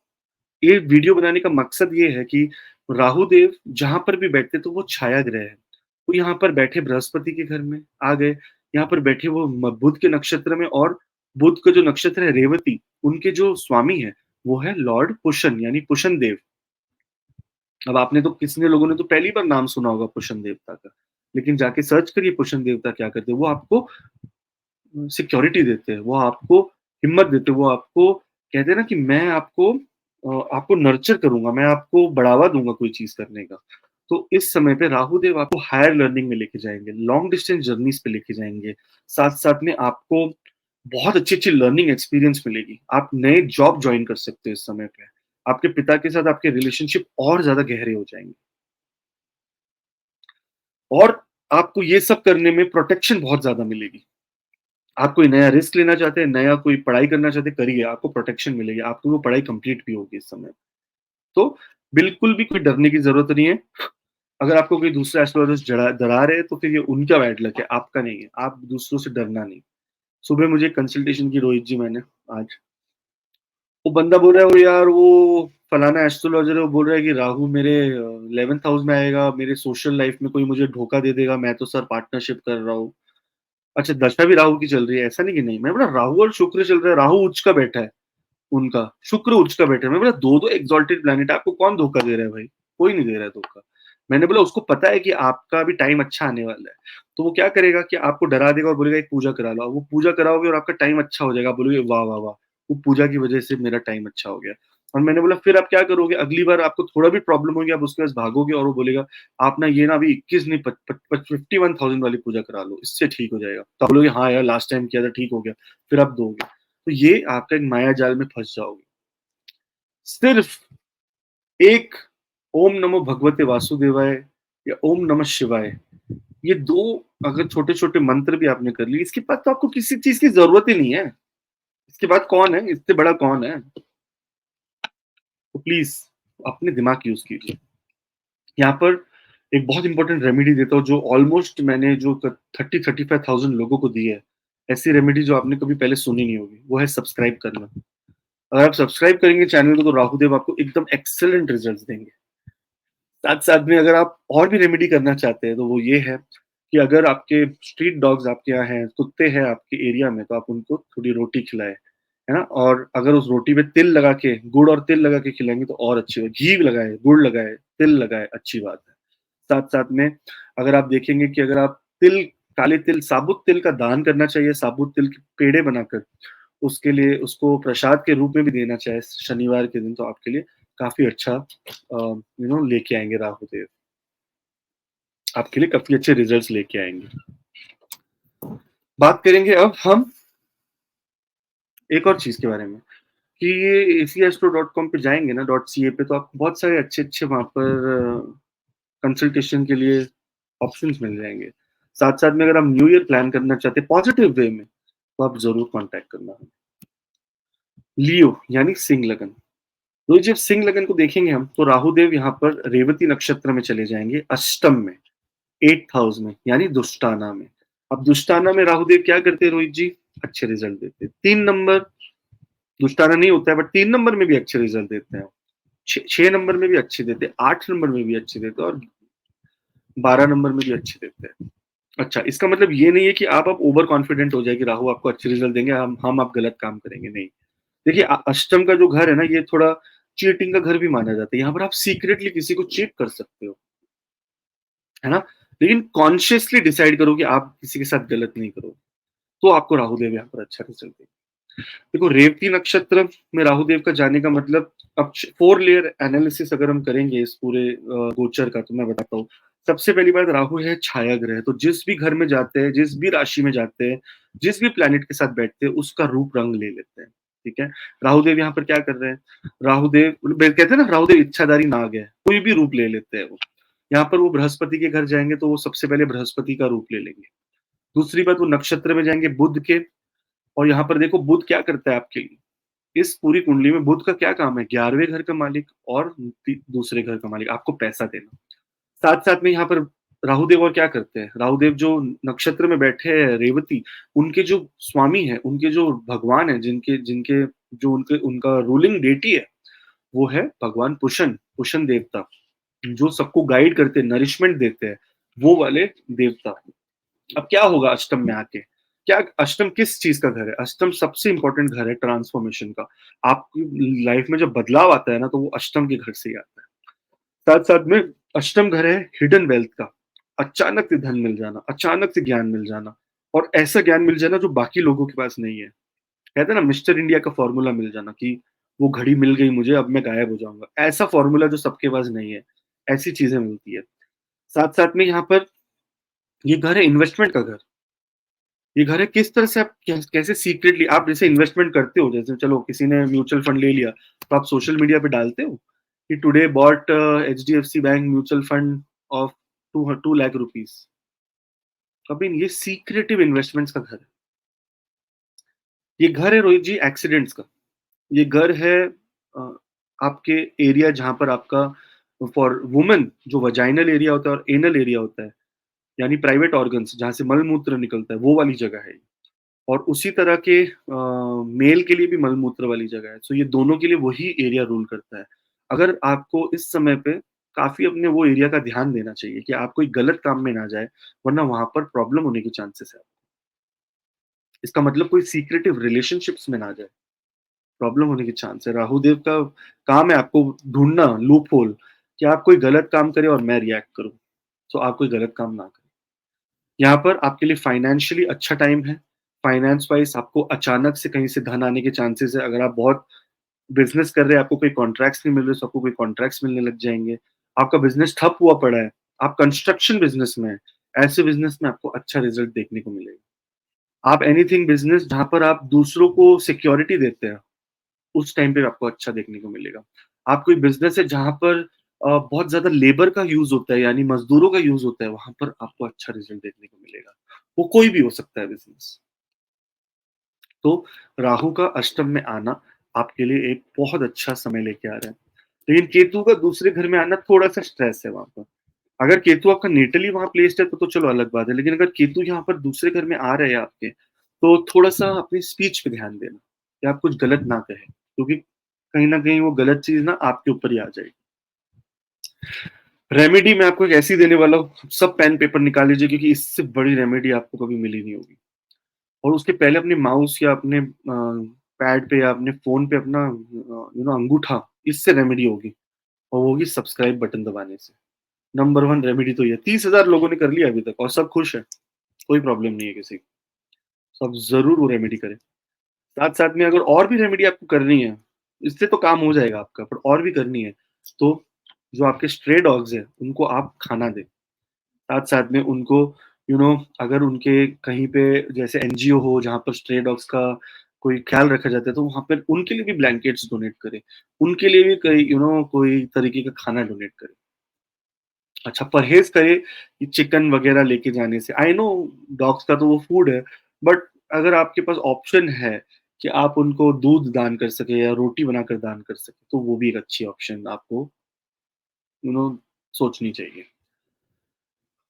ये वीडियो बनाने का मकसद ये है कि राहु देव जहाँ पर भी बैठते तो वो छाया ग्रह है। वो यहाँ पर बैठे बृहस्पति के घर में आ गए, यहाँ पर बैठे वो बुध के नक्षत्र में, और बुध का जो नक्षत्र है रेवती, उनके जो स्वामी है वो है लॉर्ड पुशन यानी पुशन देव। अब आपने तो किसी ने लोगों ने तो पहली बार नाम सुना होगा पुशन देवता का, लेकिन जाके सर्च करिए पुशन देवता क्या करते हैं। वो आपको सिक्योरिटी देते हैं, वो आपको हिम्मत देते हैं, वो आपको कहते हैं ना कि मैं आपको नर्चर करूँगा, मैं आपको बढ़ावा दूँगा कोई चीज़ करने का। तो इस समय पे राहु देव आपको हायर लर्निंग में लेके जाएँगे, लॉन्ग डिस्टेंस जर्नीज़ पे लेके जाएँगे। साथ-साथ में आपको बहुत अच्छी-अच्छी लर्निंग एक्सपीरियंस मिलेगी। आप नए जॉब जॉइन कर सकते हो इस समय पे। आपके पिता के साथ आपके रिलेशनशिप और ज़्यादा गहरे हो जाएँगे। और आपको ये सब करने में प्रोटेक्शन बहुत ज़्यादा मिलेगी। आप कोई नया रिस्क लेना चाहते हैं, नया कोई पढ़ाई करना चाहते हैं, करिए, आपको प्रोटेक्शन मिलेगी, आपकी वो पढ़ाई कंप्लीट भी होगी इस समय। तो बिल्कुल भी कोई डरने की ज़रूरत नहीं है। अगर आपको कोई दूसरा एस्ट्रोलॉजिस्ट डरा रहे हैं, तो फिर ये उनका बैड लक है, आपका नहीं है। आप दूसरों से डरना नहीं। सुबह मुझे कंसल्टेशन की रोहित जी मैंने आज, वो बंदा बोल रहा है, वो यार वो फलाना एस्ट्रोलॉजर है, वो बोल रहा है कि राहु मेरे 11th हाउस में आएगा, मेरे सोशल लाइफ में कोई मुझे धोखा दे देगा, मैं तो सर पार्टनरशिप कर रहा हूँ। अच्छा, दशा भी राहु की चल रही है, ऐसा नहीं कि नहीं। मैं बोला राहु और शुक्र चल रहा है, राहु उच्च का बैठा है उनका, शुक्र उच्च का बैठा है। मैं बोला 2-2 एक्सॉल्टेड प्लैनेट है, आपको कौन धोखा दे रहा है भाई? कोई नहीं दे रहा है धोखा। मैंने बोला उसको पता है कि आपका अभी टाइम अच्छा आने वाला है, तो वो क्या करेगा कि आपको डरा देगा और बोलेगा एक पूजा करा लो। वो पूजा कराओगे और आपका टाइम अच्छा हो जाएगा, आप बोलोगे वाह, वाह, वाह! वो पूजा की वजह से मेरा टाइम अच्छा हो गया। और मैंने बोला फिर आप क्या करोगे? अगली बार आपको थोड़ा भी प्रॉब्लम होगी, आप उसके पास भागोगे और वो बोलेगा आप ना ये ना अभी 21 नहीं, पच पच पच 51,000 वाली पूजा करा लो, इससे ठीक हो जाएगा। तो आप बोलोगे हाँ यार, लास्ट टाइम किया था ठीक हो गया, फिर आप दोगे। तो ये आपका एक माया जाल में फँस जाओगे। सिर्फ एक ओम नमो भगवते वासुदेवाय या ओम नमः शिवाय, ये 2 अगर छोटे-छोटे मंत्र भी आपने कर लिए, इसके बाद तो आपको किसी चीज़ की ज़रूरत ही नहीं है। इसके बाद कौन है? इससे बड़ा कौन है? तो प्लीज़ अपने दिमाग यूज़ कीजिए। यहाँ पर एक बहुत इंपॉर्टेंट रेमेडी देता हूँ, जो ऑलमोस्ट मैंने जो 30-35,000 लोगों को दी है। ऐसी रेमेडी जो आपने कभी पहले सुनी नहीं होगी, वो है सब्सक्राइब करना। अगर आप सब्सक्राइब करेंगे चैनल को, तो राहु देव आपको एकदम एक्सीलेंट रिजल्ट्स देंगे। साथ-साथ में अगर आप और भी रेमेडी करना चाहते हैं, तो वो ये है कि अगर आपके स्ट्रीट डॉग्स आपके यहाँ हैं, कुत्ते हैं आपके एरिया में, तो आप उनको थोड़ी रोटी खिलाएँ, है ना? और अगर उस रोटी में तिल लगा के, गुड़ और तिल लगा के खिलाएँगे तो और अच्छी बात। घी लगाएँ, गुड़ लगाएँ, तिल लगाएँ, अच्छी बात है। साथ-साथ में अगर आप देखेंगे कि अगर आप काले तिल, साबुत तिल का दान करना चाहिए, साबुत तिल के पेड़े बनाकर, उसके लिए उसको प्रसाद के रूप में भी देना चाहे शनिवार के दिन, तो आपके लिए काफ़ी अच्छा लेके आएँगे राहु देव। आपके लिए काफ़ी अच्छे रिज़ल्ट्स लेके आएँगे। बात करेंगे अब हम एक और चीज़ के बारे में, कि ये acastro.com पे जाएँगे ना .ca पे, तो आपको बहुत सारे अच्छे-अच्छे वहाँ पर कंसल्टेशन के लिए ऑप्शंस मिल जाएँगे। साथ-साथ में अगर आप न्यू ईयर प्लान करना चाहते हैं पॉजिटिव वे में, तो आप ज़रूर कॉन्टैक्ट करना। लियो यानी सिंह लगन। तो जब सिंह लगन को देखेंगे हम, तो राहु देव यहाँ पर रेवती नक्षत्र में चले जाएँगे अष्टम में, 8th हाउस में, यानी दुष्टाना में। अब दुष्टाना में राहु देव क्या करते हैं रोहित जी? अच्छे रिज़ल्ट देते हैं। 3 नंबर दुष्टाना नहीं होता है, बट 3 नंबर में भी अच्छे रिज़ल्ट देते हैं। 6 नंबर में भी अच्छे देते हैं, 8 नंबर में भी अच्छे देते हैं और 12 नंबर में भी अच्छे देते हैं। अच्छा, इसका मतलब ये नहीं है कि आप अब ओवर कॉन्फिडेंट हो जाए कि राहु आपको अच्छे रिज़ल्ट देंगे, हम आप गलत काम करेंगे, नहीं। देखिए अष्टम का जो घर है ना, ये थोड़ा चीटिंग का घर भी माना जाता है। यहाँ पर आप सीक्रेटली किसी को चीट कर सकते हो, है ना? लेकिन कॉन्शियसली डिसाइड करो कि आप किसी के साथ गलत नहीं करोगे, तो आपको राहु देव यहाँ पर अच्छा रिज़ल्ट देंगे। देखो रेवती नक्षत्र में राहु देव का जाने का मतलब, अब 4 लेयर एनालिसिस अगर हम करेंगे इस पूरे गोचर का, तो मैं बताता हूँ। सबसे पहली बात, राहु है छाया ग्रह, तो जिस भी घर में जाते हैं, जिस भी राशि में जाते हैं, जिस भी प्लैनेट के साथ बैठते हैं, उसका रूप रंग ले लेते हैं। ठीक है? राहुदेव यहाँ पर क्या कर रहे हैं? राहुदेव कहते हैं ना, राहुदेव इच्छाधारी नाग है, कोई भी रूप ले लेते हैं वो। यहाँ पर वो बृहस्पति के घर जाएँगे तो वो सबसे पहले बृहस्पति का रूप ले लेंगे। दूसरी बात, वो नक्षत्र में जाएँगे बुध के, और यहाँ पर देखो बुध क्या करता है आपके लिए। इस पूरी कुंडली में बुध का क्या काम है? 11वें घर का मालिक और दूसरे घर का मालिक, आपको पैसा देना। साथ साथ में यहाँ पर राहुदेव और क्या करते हैं? राहुदेव जो नक्षत्र में बैठे हैं रेवती, उनके जो स्वामी है, उनके जो भगवान है, जिनके जिनके जो उनके उनका रूलिंग डेटी है, वो है भगवान पुशन, पुशन देवता, जो सबको गाइड करते हैं, नरिशमेंट देते हैं, वो वाले देवता। अब क्या होगा अष्टम में आके? क्या अष्टम किस चीज का घर है? अष्टम सबसे इंपॉर्टेंट घर है ट्रांसफॉर्मेशन का। आपकी लाइफ में जब बदलाव आता है ना, तो वो अष्टम के घर से ही आता है। साथ साथ में अष्टम घर है हिडन वेल्थ का, अचानक से धन मिल जाना, अचानक से ज्ञान मिल जाना, और ऐसा ज्ञान मिल जाना जो बाकी लोगों के पास नहीं है। कहते हैं ना, मिस्टर इंडिया का फॉर्मूला मिल जाना कि वो घड़ी मिल गई मुझे, अब मैं गायब हो जाऊंगा। ऐसा फॉर्मूला जो सबके पास नहीं है, ऐसी चीजें मिलती है। साथ साथ में यहाँ पर ये घर है इन्वेस्टमेंट का घर। ये घर है किस तरह से आप कैसे सीक्रेटली आप जैसे इन्वेस्टमेंट करते हो, जैसे चलो किसी ने म्यूचुअल फंड ले लिया, तो आप सोशल मीडिया पे डालते हो कि today bought HDFC bank mutual fund of 2 लाख रुपीज। कभी नहीं, ये सीक्रेटिव इन्वेस्टमेंट्स का घर है। ये घर है रोहित जी एक्सीडेंट्स का। ये घर है आपके एरिया जहां पर आपका फॉर वुमेन जो वजाइनल एरिया होता है और एनल एरिया होता है, यानी प्राइवेट ऑर्गन्स जहां से मलमूत्र निकलता है, वो वाली जगह है। और उसी तरह के मेल के लिए भी मलमूत्र वाली जगह है। सो ये दोनों के लिए वही एरिया रूल करता है। अगर आपको इस समय पे काफी अपने वो एरिया का ध्यान देना चाहिए कि आप कोई गलत काम में ना जाए, वरना वहां पर प्रॉब्लम होने के चांसेस है। इसका मतलब कोई सीक्रेटिव रिलेशनशिप्स में ना जाए, प्रॉब्लम होने के चांस है। राहु देव का काम है आपको ढूंढना लूप होल, कि आप कोई गलत काम करें और मैं रिएक्ट करूं, तो आप कोई गलत काम ना करें। यहाँ पर आपके लिए फाइनेंशियली अच्छा टाइम है। फाइनेंस वाइज आपको अचानक से कहीं से धन आने के चांसेस है। अगर आप बहुत बिजनेस कर रहे हैं, आपको कोई कॉन्ट्रैक्ट्स नहीं मिल रहे, तो आपको कोई कॉन्ट्रैक्ट्स मिलने लग जाएंगे। आपका बिजनेस ठप हुआ पड़ा है, आप कंस्ट्रक्शन बिजनेस में है, ऐसे बिजनेस में आपको अच्छा रिजल्ट देखने को मिलेगा। आप एनीथिंग बिजनेस जहां पर आप दूसरों को सिक्योरिटी देते हैं, उस टाइम पे आपको अच्छा देखने को मिलेगा। आप कोई बिजनेस है जहां पर बहुत ज्यादा लेबर का यूज होता है, यानी मजदूरों का यूज होता है, वहां पर आपको अच्छा रिजल्ट देखने को मिलेगा। वो कोई भी हो सकता है बिजनेस। तो राहु का अष्टम में आना आपके लिए एक बहुत अच्छा समय लेके आ रहा है। लेकिन केतु का दूसरे घर में आना थोड़ा सा स्ट्रेस है वहां पर। अगर केतु आपका नेटली वहां प्लेस्ड है तो चलो अलग बात है, लेकिन अगर केतु यहाँ पर दूसरे घर में आ रहे हैं आपके, तो थोड़ा सा अपनी स्पीच पे ध्यान देना कि आप कुछ गलत ना कहें, क्योंकि कहीं ना कहीं वो गलत चीज ना आपके ऊपर ही आ जाएगी। रेमेडी मैं आपको एक ऐसी देने वाला हूँ, सब पेन पेपर निकाल लीजिए, क्योंकि इससे बड़ी रेमेडी आपको कभी मिली नहीं होगी। और उसके पहले अपने माउस या अपने पैड पे या अपने फोन पे अपना अंगूठा, इससे रेमेडी होगी। और वो होगी सब्सक्राइब बटन दबाने से। नंबर 1 रेमेडी तो ये 30,000 लोगों ने कर लिया अभी तक, और सब खुश है, कोई प्रॉब्लम नहीं है किसी को। सब जरूर वो रेमेडी करें। साथ साथ में अगर और भी रेमेडी आपको करनी है, इससे तो काम हो जाएगा आपका, पर और भी करनी है तो जो आपके स्ट्रे डॉग्स है उनको आप खाना दें। साथ साथ में उनको अगर उनके कहीं पे जैसे एनजीओ हो जहाँ पर स्ट्रे डॉग्स का कोई ख्याल रखा जाता है, तो वहां पर उनके लिए भी ब्लैंकेट्स डोनेट करें, उनके लिए भी कई कोई तरीके का खाना डोनेट करें। अच्छा, परहेज करें कि चिकन वगैरह लेके जाने से। आई नो डॉग्स का तो वो फूड है, बट अगर आपके पास ऑप्शन है कि आप उनको दूध दान कर सके या रोटी बनाकर दान कर सके, तो वो भी एक अच्छी ऑप्शन आपको यू नो सोचनी चाहिए।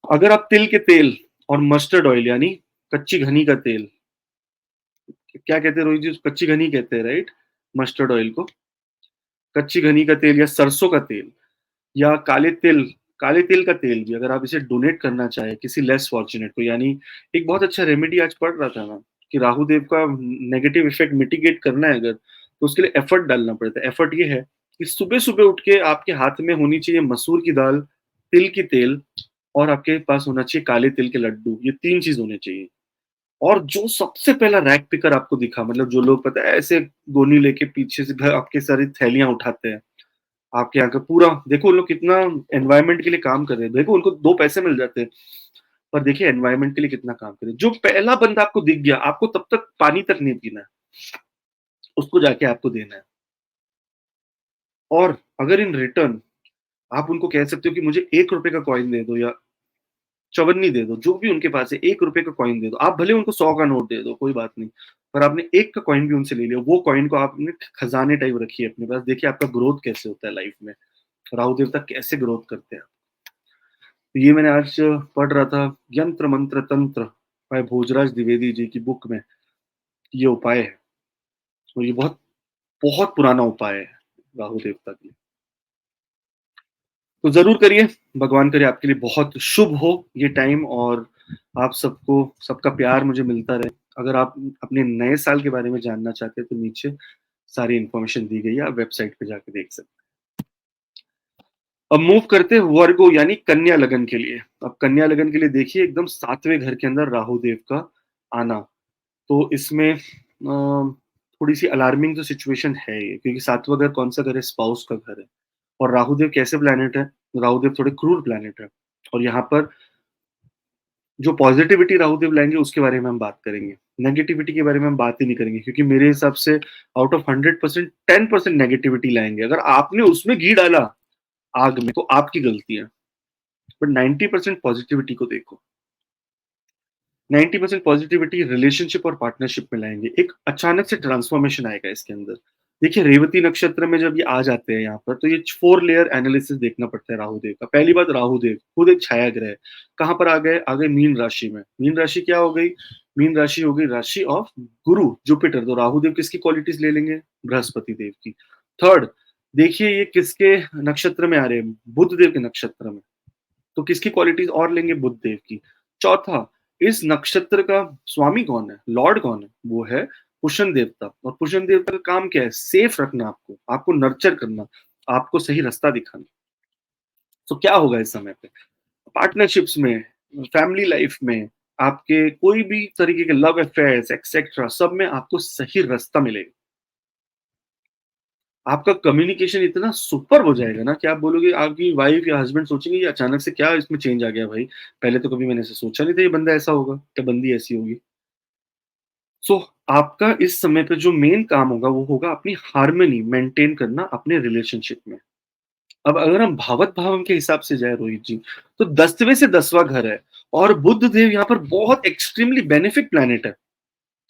अगर आप तिल के तेल और मस्टर्ड ऑयल, यानी कच्ची घनी का तेल, क्या कहते हैं रोहित जी, कच्ची घनी कहते हैं राइट, मस्टर्ड ऑयल को। कच्ची घनी का तेल या सरसों का तेल या काले तिल का तेल भी अगर आप इसे डोनेट करना चाहे किसी लेस फॉर्चुनेट को, यानी एक बहुत अच्छा रेमेडी आज पढ़ रहा था ना कि राहु देव का नेगेटिव इफेक्ट मिटिगेट करना है अगर, तो उसके लिए एफर्ट डालना पड़ता है। एफर्ट ये है कि सुबह सुबह उठ के आपके हाथ में होनी चाहिए मसूर की दाल, तिल की तेल, और आपके पास होना चाहिए काले तिल के लड्डू। ये 3 चीज होने चाहिए। और जो सबसे पहला रैक पिकर आपको दिखा, मतलब जो लोग पता है ऐसे गोनी लेके पीछे से घर आपके सारी थैलियां उठाते हैं, आपके यहाँ का पूरा देखो उन लोग कितना एनवायरनमेंट के लिए काम कर रहे हैं। देखो उनको 2 पैसे मिल जाते हैं, पर देखिए एनवायरनमेंट के लिए कितना काम कर रहे हैं। जो पहला बंदा आपको दिख गया, आपको तब तक पानी तक नहीं पीना है। उसको जाके आपको देना है। और अगर इन रिटर्न आप उनको कह सकते हो कि मुझे ₹1 का कॉइन दे दो या चवन्नी दे दो, जो भी उनके पास है ₹1 का कॉइन दे दो। आप भले उनको 100 का नोट दे दो, कोई बात नहीं। पर आपने 1 का कॉइन भी उनसे ले लिया, वो कॉइन को आपने खजाने टाइप रखिए अपने पास। देखिए आपका ग्रोथ कैसे होता है लाइफ में, राहु देवता कैसे ग्रोथ करते हैं। तो ये मैंने आज पढ़ रहा था यंत्र मंत्र तंत्र बाय भोजराज द्विवेदी जी की बुक में, ये उपाय है। और ये बहुत बहुत पुराना उपाय है राहु देवता के लिए। तो जरूर करिए, भगवान करे आपके लिए बहुत शुभ हो ये टाइम, और आप सबको सबका प्यार मुझे मिलता रहे। अगर आप अपने नए साल के बारे में जानना चाहते हैं तो नीचे सारी इन्फॉर्मेशन दी गई है, आप वेबसाइट पे जाके देख सकते हैं। अब मूव करते हैं वर्गो यानी कन्या लगन के लिए। अब कन्या लगन के लिए देखिए एकदम 7वें घर के अंदर राहु देव का आना, तो इसमें थोड़ी सी अलार्मिंग तो सिचुएशन है ये, क्योंकि 7वां घर कौन सा घर है? स्पाउस का घर है। और राहुदेव कैसे प्लैनेट है? राहुदेव थोड़े क्रूर प्लैनेट है। और यहाँ पर जो पॉजिटिविटी राहुदेव लाएंगे उसके बारे में हम बात करेंगे, नेगेटिविटी के बारे में हम बात ही नहीं करेंगे, क्योंकि मेरे हिसाब से आउट ऑफ 100% 10% नेगेटिविटी लाएंगे। अगर आपने उसमें घी डाला आग में तो आपकी गलती है, बट 90% पॉजिटिविटी को देखो। 90% पॉजिटिविटी रिलेशनशिप और पार्टनरशिप में लाएंगे। एक अचानक से ट्रांसफॉर्मेशन आएगा इसके अंदर। देखिए रेवती नक्षत्र में जब ये आ जाते हैं यहाँ पर, तो ये 4 लेयर एनालिसिस देखना पड़ता है राहुदेव का। पहली बात, राहुदेव खुद एक छाया ग्रह है। कहाँ पर आ गए मीन राशि में। मीन राशि क्या हो गई? मीन राशि हो गई राशि ऑफ गुरु जुपिटर। तो राहुदेव किसकी क्वालिटीज ले लेंगे? बृहस्पति देव की। थर्ड, देखिए ये किसके नक्षत्र में आ रहे हैं? बुध देव के नक्षत्र में, तो किसकी क्वालिटीज और लेंगे? बुध देव की। चौथा, इस नक्षत्र का स्वामी कौन है? लॉर्ड कौन है? वो है पुष्ण देवता। और पुष्ण देवता का काम क्या है? सेफ रखना, आपको आपको नर्चर करना, आपको सही रास्ता दिखाना। तो क्या होगा इस समय पे? पार्टनरशिप्स में, फैमिली लाइफ में, आपके कोई भी तरीके के लव अफेयर्स एक्सेट्रा, सब में आपको सही रास्ता मिलेगा। आपका कम्युनिकेशन इतना सुपर हो जाएगा ना कि आप बोलोगे, आपकी वाइफ या हस्बैंड सोचेंगे ये अचानक से क्या इसमें चेंज आ गया भाई, पहले तो कभी मैंने ऐसे सोचा नहीं था ये बंदा ऐसा होगा या बंदी ऐसी होगी। सो आपका इस समय पे जो मेन काम होगा वो होगा अपनी हार्मनी मेंटेन करना अपने रिलेशनशिप में। अब अगर हम भावत भावम के हिसाब से जाए रोहित जी, तो 10वें से 10वां घर है, और बुध देव यहाँ पर बहुत एक्सट्रीमली बेनिफिक प्लैनेट है।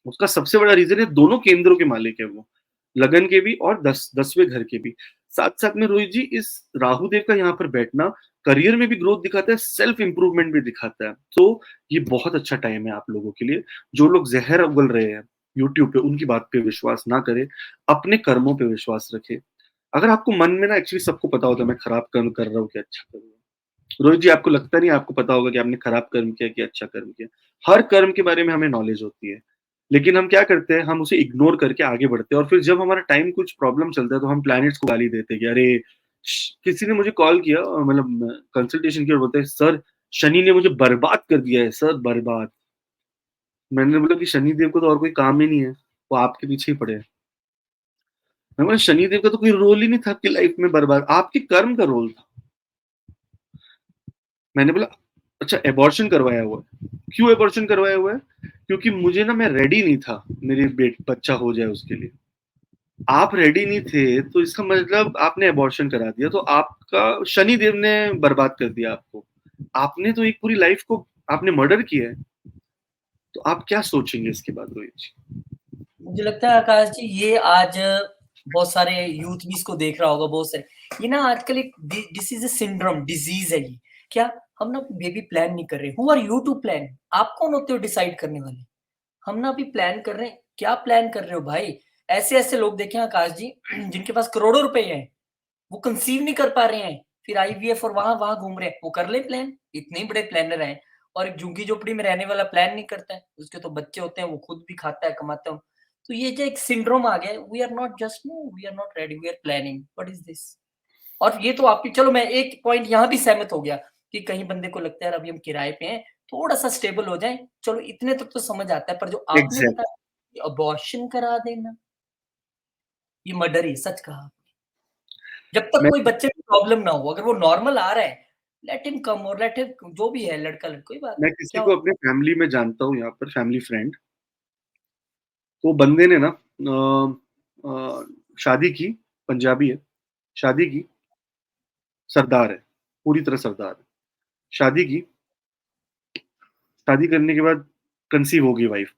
उसका सबसे बड़ा रीजन है दोनों केंद्रों के मालिक है वो, लगन के भी और 10वें घर के भी। साथ साथ में रोहित जी, इस राहु देव का यहाँ पर बैठना करियर में भी ग्रोथ दिखाता है, सेल्फ इंप्रूवमेंट भी दिखाता है। तो ये बहुत अच्छा टाइम है आप लोगों के लिए। जो लोग जहर उगल रहे हैं यूट्यूब पे, उनकी बात पे विश्वास ना करें, अपने कर्मों पे विश्वास रखें। अगर आपको मन में ना एक्चुअली सबको पता होता है मैं खराब कर्म कर रहा हूँ कि अच्छा कर रहा हूँ, रोहित जी आपको लगता नहीं आपको पता होगा कि आपने खराब कर्म किया कि अच्छा कर्म किया? हर कर्म के बारे में हमें नॉलेज होती है, लेकिन हम क्या करते हैं? हम उसे इग्नोर करके आगे बढ़ते हैं, और फिर जब हमारा टाइम कुछ प्रॉब्लम चलता है तो हम प्लैनेट्स को गाली देते हैं कि अरे किसी ने मुझे कॉल किया और मतलब कंसल्टेशन किया और बोलते हैं सर शनि ने मुझे बर्बाद कर दिया है सर, बर्बाद। मैंने बोला कि शनि देव को तो और कोई काम ही नहीं है, वो आपके पीछे ही पड़े हैं। मैं बोला शनि देव का तो कोई रोल ही नहीं था आपकी लाइफ में, बर्बाद आपके कर्म का रोल था। मैंने बोला अच्छा एबॉर्शन करवाया हुआ है। क्यों एबॉर्शन करवाया हुआ है? क्योंकि मुझे ना, मैं रेडी नहीं था मेरी बच्चा हो जाए उसके लिए। आप रेडी नहीं थे तो इसका मतलब आपने एबॉर्शन करा दिया, तो आपका शनि देव ने बर्बाद कर दिया आपको। आपने तो एक पूरी लाइफ को आपने मर्डर किया है। तो आप क्या सोचेंगे इसके बाद रोहित जी? मुझे लगता है आकाश जी, ये आज बहुत सारे यूथ भी इसको देख रहा होगा, बहुत सारे। ये ना आजकल एक डिसीज सिंड्रोम डिजीज है ये। क्या हम ना बेबी प्लान नहीं कर रहे? Who are you to plan? आप कौन होते हो डिसाइड करने वाले? हम ना अभी प्लान कर रहे हैं। क्या प्लान कर रहे हो भाई? ऐसे ऐसे लोग देखे हैं आकाश जी जिनके पास करोड़ों रुपए हैं, वो कंसीव नहीं कर पा रहे हैं, फिर आईवीएफ और वहां वहां घूम रहे हैं। वो कर ले प्लान, इतने ही बड़े प्लानर हैं। और एक झुग्गी झोपड़ी में रहने वाला प्लान नहीं करता है, उसके तो बच्चे होते हैं, वो खुद भी खाता है कमाता है। तो ये जो एक सिंड्रोम आ गया, we are not just no, we are not ready, we are planning, what is this? और ये तो आपकी, चलो मैं एक पॉइंट यहाँ भी सहमत हो गया कि कहीं बंदे को लगता है यार अभी हम किराए पे हैं, थोड़ा सा स्टेबल हो जाए, चलो इतने तक तो समझ आता है। पर जो आपने एग्जैक्ट। बताया अबॉर्शन करा देना, ये मर्डर ही, सच कहा। जब तक मैं कोई बच्चे को प्रॉब्लम ना हो, अगर वो नॉर्मल आ रहा है, लेट हिम कम, और लेट हिम जो भी है, लड़का लड़की कोई बात मैं नहीं, किसी क्या को हो। अपने फैमिली में जानता हूँ यहाँ पर, फैमिली फ्रेंड। तो बंदे ने ना शादी की, पंजाबी है, शादी की, सरदार है, पूरी तरह सरदार है। शादी की, शादी करने के बाद कंसीव हो गई वाइफ।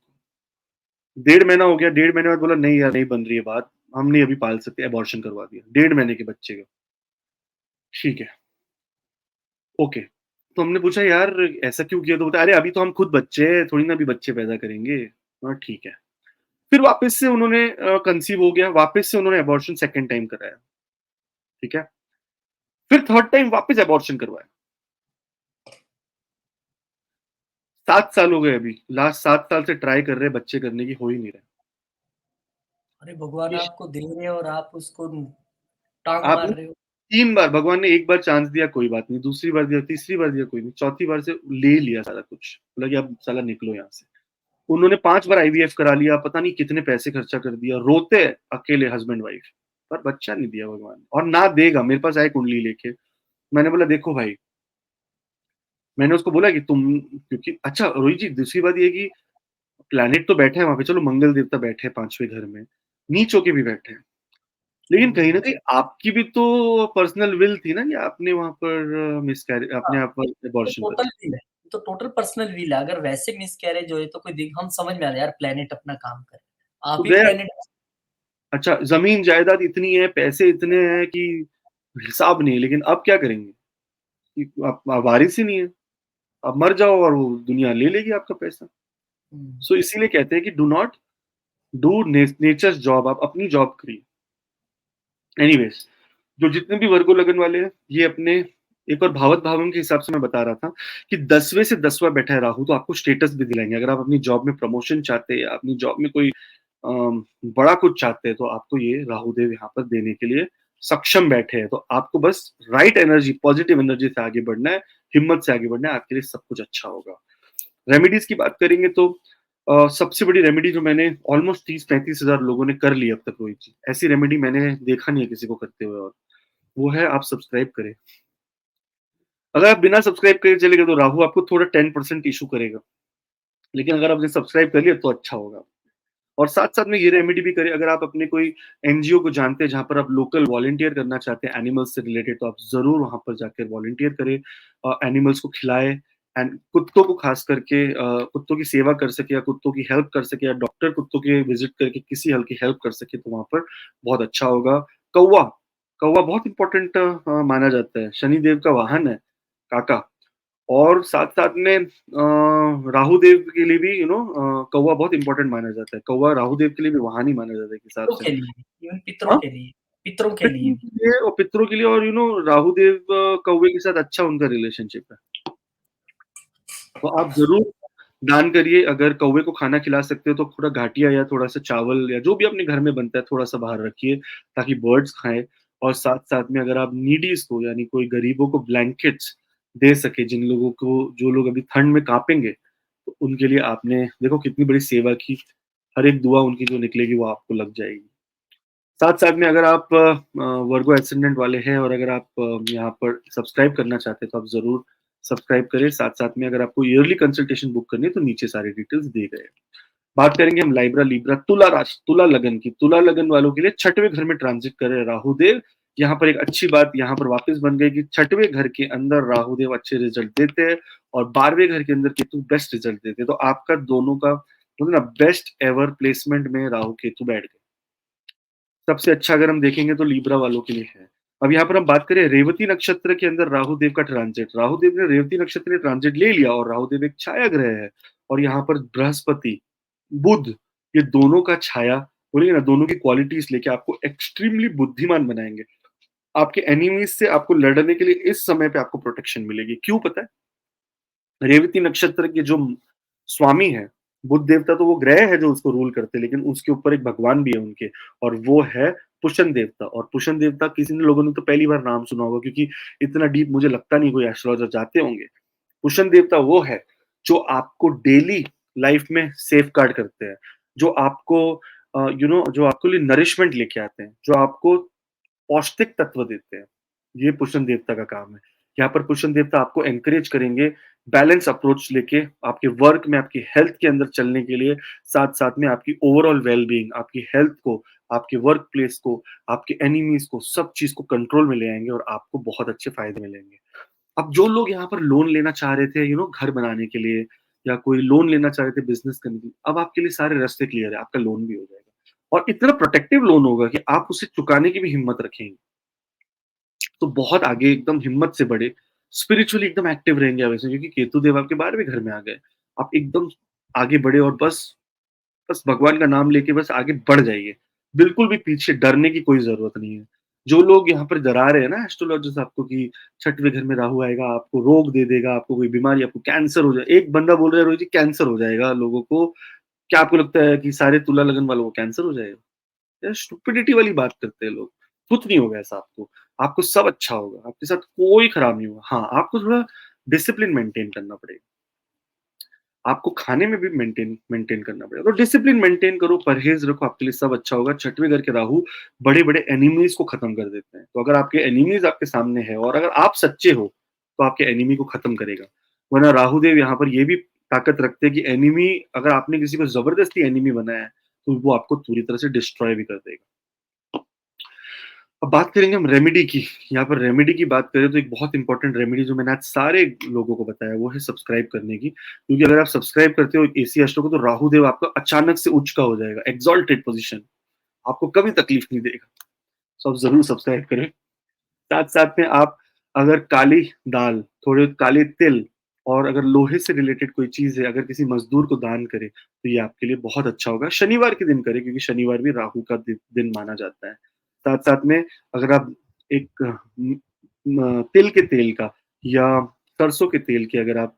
1.5 महीना हो गया, 1.5 महीने बाद बोला नहीं यार नहीं बन रही है बात, हम नहीं अभी पाल सकते, अबॉर्शन करवा दिया 1.5 महीने के बच्चे का। ठीक है, ओके। तो हमने पूछा यार ऐसा क्यों किया? तो बोलता अरे अभी तो हम खुद बच्चे हैं, थोड़ी ना अभी बच्चे पैदा करेंगे। हाँ ठीक है। फिर वापस से उन्होंने कंसीव हो गया, वापस से उन्होंने अबॉर्शन सेकंड टाइम कराया। ठीक है, फिर थर्ड टाइम वापस अबॉर्शन करवाया। 7 साल हो गए, अभी लास्ट 7 साल से ट्राई कर रहे हैं बच्चे करने की, हो ही नहीं रहा। अरे भगवान इश- आपको दे रहे हैं और आप उसको टाँग आपने मार रहे हो। 3 बार, भगवान ने एक बार चांस दिया कोई बात नहीं, दूसरी बार दिया, तीसरी बार दिया कोई नहीं, चौथी बार से ले लिया सारा कुछ, बोला कि अब साला निकलो यहाँ से। उन्होंने 5 बार आईवीएफ करा लिया, पता नहीं कितने पैसे खर्चा कर दिया, रोते अकेले हस्बैंड वाइफ, पर बच्चा नहीं दिया भगवान, और ना देगा। मेरे पास आए कुंडली लेके, मैंने बोला देखो भाई, मैंने उसको बोला कि तुम, क्योंकि अच्छा रोहित जी दूसरी बात ये कि प्लैनेट तो बैठे हैं वहां पे, चलो मंगल देवता बैठे हैं 5वें घर में, नीच होके भी बैठे हैं, लेकिन कहीं ना हुँ। कहीं आपकी भी तो पर्सनल विल थी ना कि आपने वहां पर मिसकैरेज, हाँ, आपने यहाँ पर तो अबॉर्शन कर टोटल दिया। व्हील है, तो टोटल पर्सनल व्हील है, अगर वैसे मिसकैरेज होए तो कोई दिक हम समझ में आ रहा है यार प्लैनेट अपना काम कर रहा है। तो आप ही गया, प्लैनेट अच्छा जमीन जायदाद इतनी है, पैसे इतने हैं कि हिसाब नहीं, लेकिन अब क्या करेंगे कि आप वारिस ही नहीं है, आप मर जाओ और वो दुनिया ले लेगी आपका पैसा। हुँ, सो इसीलिए कहते हैं कि do not do nature's job, आप अपनी जॉब करिए। एनीवेज, जो जितने भी वर्गो लगन वाले हैं ये अपने, एक और भावत भावम के हिसाब से मैं बता रहा था कि 10वें से 10वां बैठा है राहु, तो आपको स्टेटस भी दिलाएंगे। अगर आप अपनी जॉब में प्रमोशन चाहते हैं या अपनी जॉब में कोई बड़ा कुछ चाहते हैं, तो आपको ये राहु देव यहाँ पर देने के लिए सक्षम बैठे हैं। तो आपको बस राइट एनर्जी, पॉजिटिव एनर्जी से आगे बढ़ना है, हिम्मत से आगे बढ़ना है, आपके लिए सब कुछ अच्छा होगा। रेमेडीज की बात करेंगे तो सबसे बड़ी रेमेडी जो मैंने ऑलमोस्ट 30-35 हजार लोगों ने कर ली अब तक रोहित जी, ऐसी रेमेडी मैंने देखा नहीं है किसी को करते हुए, और वो है आप सब्सक्राइब करें। अगर आप बिना सब्सक्राइब करे चले गए तो राहु आपको थोड़ा 10% इशू करेगा, लेकिन अगर आपने सब्सक्राइब कर लिया तो अच्छा होगा। और साथ साथ में ये रेमेडी भी करें, अगर आप अपने कोई एनजीओ को जानते हैं जहां पर आप लोकल वॉलंटियर करना चाहते हैं एनिमल्स से रिलेटेड, तो आप जरूर वहां पर जाकर वॉलंटियर करें, एनिमल्स को खिलाए, एंड कुत्तों को खास करके कुत्तों की सेवा कर सके या कुत्तों की हेल्प कर सके, या डॉक्टर कुत्तों के विजिट करके किसी हल्की हेल्प कर सके, तो वहां पर बहुत अच्छा होगा। कौवा, कौवा बहुत इंपॉर्टेंट माना जाता है, शनिदेव का वाहन है काका। और साथ साथ में राहु देव के लिए भी कौवा बहुत इंपॉर्टेंट माना जाता है, कौवा राहु देव के लिए भी वाहन ही माना जाता है एक हिसाब पितरों से। के लिए, इवन पितरों हाँ, के लिए, पितरों के लिए पितरों भी। के लिए और पितरों के लिए, और राहु देव कौवे के साथ अच्छा उनका रिलेशनशिप है, तो आप जरूर दान करिए। अगर कौवे को खाना खिला सकते हो तो थोड़ा घाटिया या थोड़ा सा चावल या जो भी अपने घर में बनता है थोड़ा सा बाहर रखिए, ताकि बर्ड्स खाएं। और साथ साथ में अगर आप नीडीज को, यानी कोई गरीबों को ब्लैंकेट्स दे सके, जिन लोगों को, जो लोग अभी ठंड में कांपेंगे, तो उनके लिए आपने देखो कितनी बड़ी सेवा की, हर एक दुआ उनकी जो निकलेगी वो आपको लग जाएगी। साथ साथ में अगर आप वर्गो एसेंडेंट वाले हैं और अगर आप यहाँ पर सब्सक्राइब करना चाहते हैं तो आप जरूर सब्सक्राइब करें। साथ साथ में अगर आपको ईयरली कंसल्टेशन बुक करनी है तो नीचे सारे डिटेल्स दिए गए हैं। बात करेंगे हम लाइब्रा लिब्रा तुला राशि, तुला लगन की। तुला लगन वालों के लिए 6वें घर में ट्रांजिट कर रहे राहु देव। यहाँ पर एक अच्छी बात यहाँ पर वापस बन गई कि 6वें घर के अंदर राहु देव अच्छे रिजल्ट देते हैं और 12वें घर के अंदर केतु बेस्ट रिजल्ट देते हैं। तो आपका दोनों का मतलब ना बेस्ट एवर प्लेसमेंट में राहु केतु बैठ गए। सबसे अच्छा अगर हम देखेंगे तो लीब्रा वालों के लिए है। अब यहाँ पर हम बात करें रेवती नक्षत्र के अंदर राहु देव का ट्रांजिट, राहु देव ने रेवती नक्षत्र में ट्रांजिट ले लिया और राहु देव एक छाया ग्रह है, और यहाँ पर बृहस्पति, बुध, ये दोनों का छाया, बोलिए ना, दोनों की क्वालिटीज लेके आपको एक्सट्रीमली बुद्धिमान बनाएंगे। आपके एनिमीज से आपको लड़ने के लिए इस समय पे आपको प्रोटेक्शन मिलेगी। क्यों पता है? रेवती नक्षत्र के जो स्वामी है, बुध देवता, तो वो ग्रह है जो उसको रूल करते हैं, लेकिन उसके ऊपर एक भगवान भी है उनके, और वो है पुष्ण देवता। और पुष्ण देवता किसी ने लोगों ने तो पहली बार नाम सुना होगा, क्योंकि इतना डीप मुझे लगता नहीं कोई एस्ट्रोलॉजर जाते होंगे। पुष्ण देवता वो है जो आपको डेली लाइफ में सेफ गार्ड करते हैं, जो आपको जो आपके लिए नरिशमेंट लेके आते हैं, जो आपको पौष्टिक तत्व देते हैं। ये पुष्ण देवता का काम है। यहाँ पर पुष्ण देवता आपको एनकरेज करेंगे बैलेंस अप्रोच लेके आपके वर्क में, आपकी हेल्थ के अंदर चलने के लिए, साथ-साथ में आपकी ओवरऑल वेल-बीइंग, आपकी हेल्थ को, आपके वर्क प्लेस को, आपके एनिमीज़ को, सब चीज़ को कंट्रोल में ले आएँगे और आपको बहुत अच्छे फ़ायदे मिलेंगे। अब जो लोग यहाँ पर लोन लेना चाह रहे थे, घर बनाने के लिए या कोई लोन लेना चाह रहे थे बिज़नेस करने के लिए, अब आपके लिए सारे रास्ते क्लियर है, आपका लोन भी हो जाएगा। और इतना प्रोटेक्टिव लोन होगा कि आप उसे चुकाने की भी हिम्मत रखेंगे। तो बहुत आगे एकदम हिम्मत से बढ़े, स्पिरिचुअली एकदम एक्टिव रहेंगे आप ऐसे, क्योंकि केतु देव आपके 12वें घर में आ गए। आप एकदम आगे बढ़े और बस बस भगवान का नाम लेके बस आगे बढ़ जाइए। बिल्कुल भी पीछे डरने की कोई ज़रूरत नहीं है। जो लोग यहाँ पर डरा रहे हैं ना एस्ट्रोलॉजर्स आपको कि 6वें घर में राहु आएगा, आपको रोग दे देगा, आपको कोई बीमारी, आपको कैंसर हो जाए, एक बंदा बोल रहा है रोहित जी कैंसर हो जाएगा लोगों को। क्या आपको लगता है कि सारे तुला लगन वालों को कैंसर हो जाएगा? यार स्टुपिडिटी वाली बात करते हैं लोग। कुछ नहीं होगा ऐसा आपको। आपको सब अच्छा होगा, आपके साथ कोई खराब नहीं होगा। हाँ, आपको थोड़ा डिसिप्लिन मेंटेन करना पड़ेगा। आपको खाने में भी मेंटेन करना पड़ेगा। तो डिसिप्लिन मेंटेन करो, परहेज़ रखो, आपके लिए सब अच्छा होगा। 6वें घर के राहु बड़े-बड़े एनिमीज़ को खत्म कर देते हैं। तो अगर आपके एनिमीज़ आपके सामने है और अगर आप सच्चे हो, तो आपके एनिमी को खत्म करेगा। वरना राहु देव यहाँ पर ये भी ताकत रखते हैं कि एनिमी, अगर आपने किसी को ज़बरदस्ती एनिमी बनाया है, तो वो आपको पूरी तरह से डिस्ट्रॉय भी कर देगा। अब बात करेंगे हम रेमेडी की। यहाँ पर रेमेडी की बात करें तो एक बहुत इंपॉर्टेंट रेमेडी जो मैंने आज सारे लोगों को बताया वो है सब्सक्राइब करने की। क्योंकि अगर आप सब्सक्राइब करते हो एसी एस्ट्रो को, तो राहु देव आपका अचानक से उच्च का हो जाएगा, एक्सॉल्टेड पोजीशन, आपको कभी तकलीफ नहीं देगा। तो आप जरूर सब्सक्राइब करें। साथ साथ में आप अगर काली दाल, थोड़े काले तिल और अगर लोहे से रिलेटेड कोई चीज है, अगर किसी मजदूर को दान करें, तो ये आपके लिए बहुत अच्छा होगा। शनिवार के दिन करें, क्योंकि शनिवार भी राहु का दिन माना जाता है। साथ साथ में अगर आप एक तिल के तेल का या सरसों के तेल के, अगर आप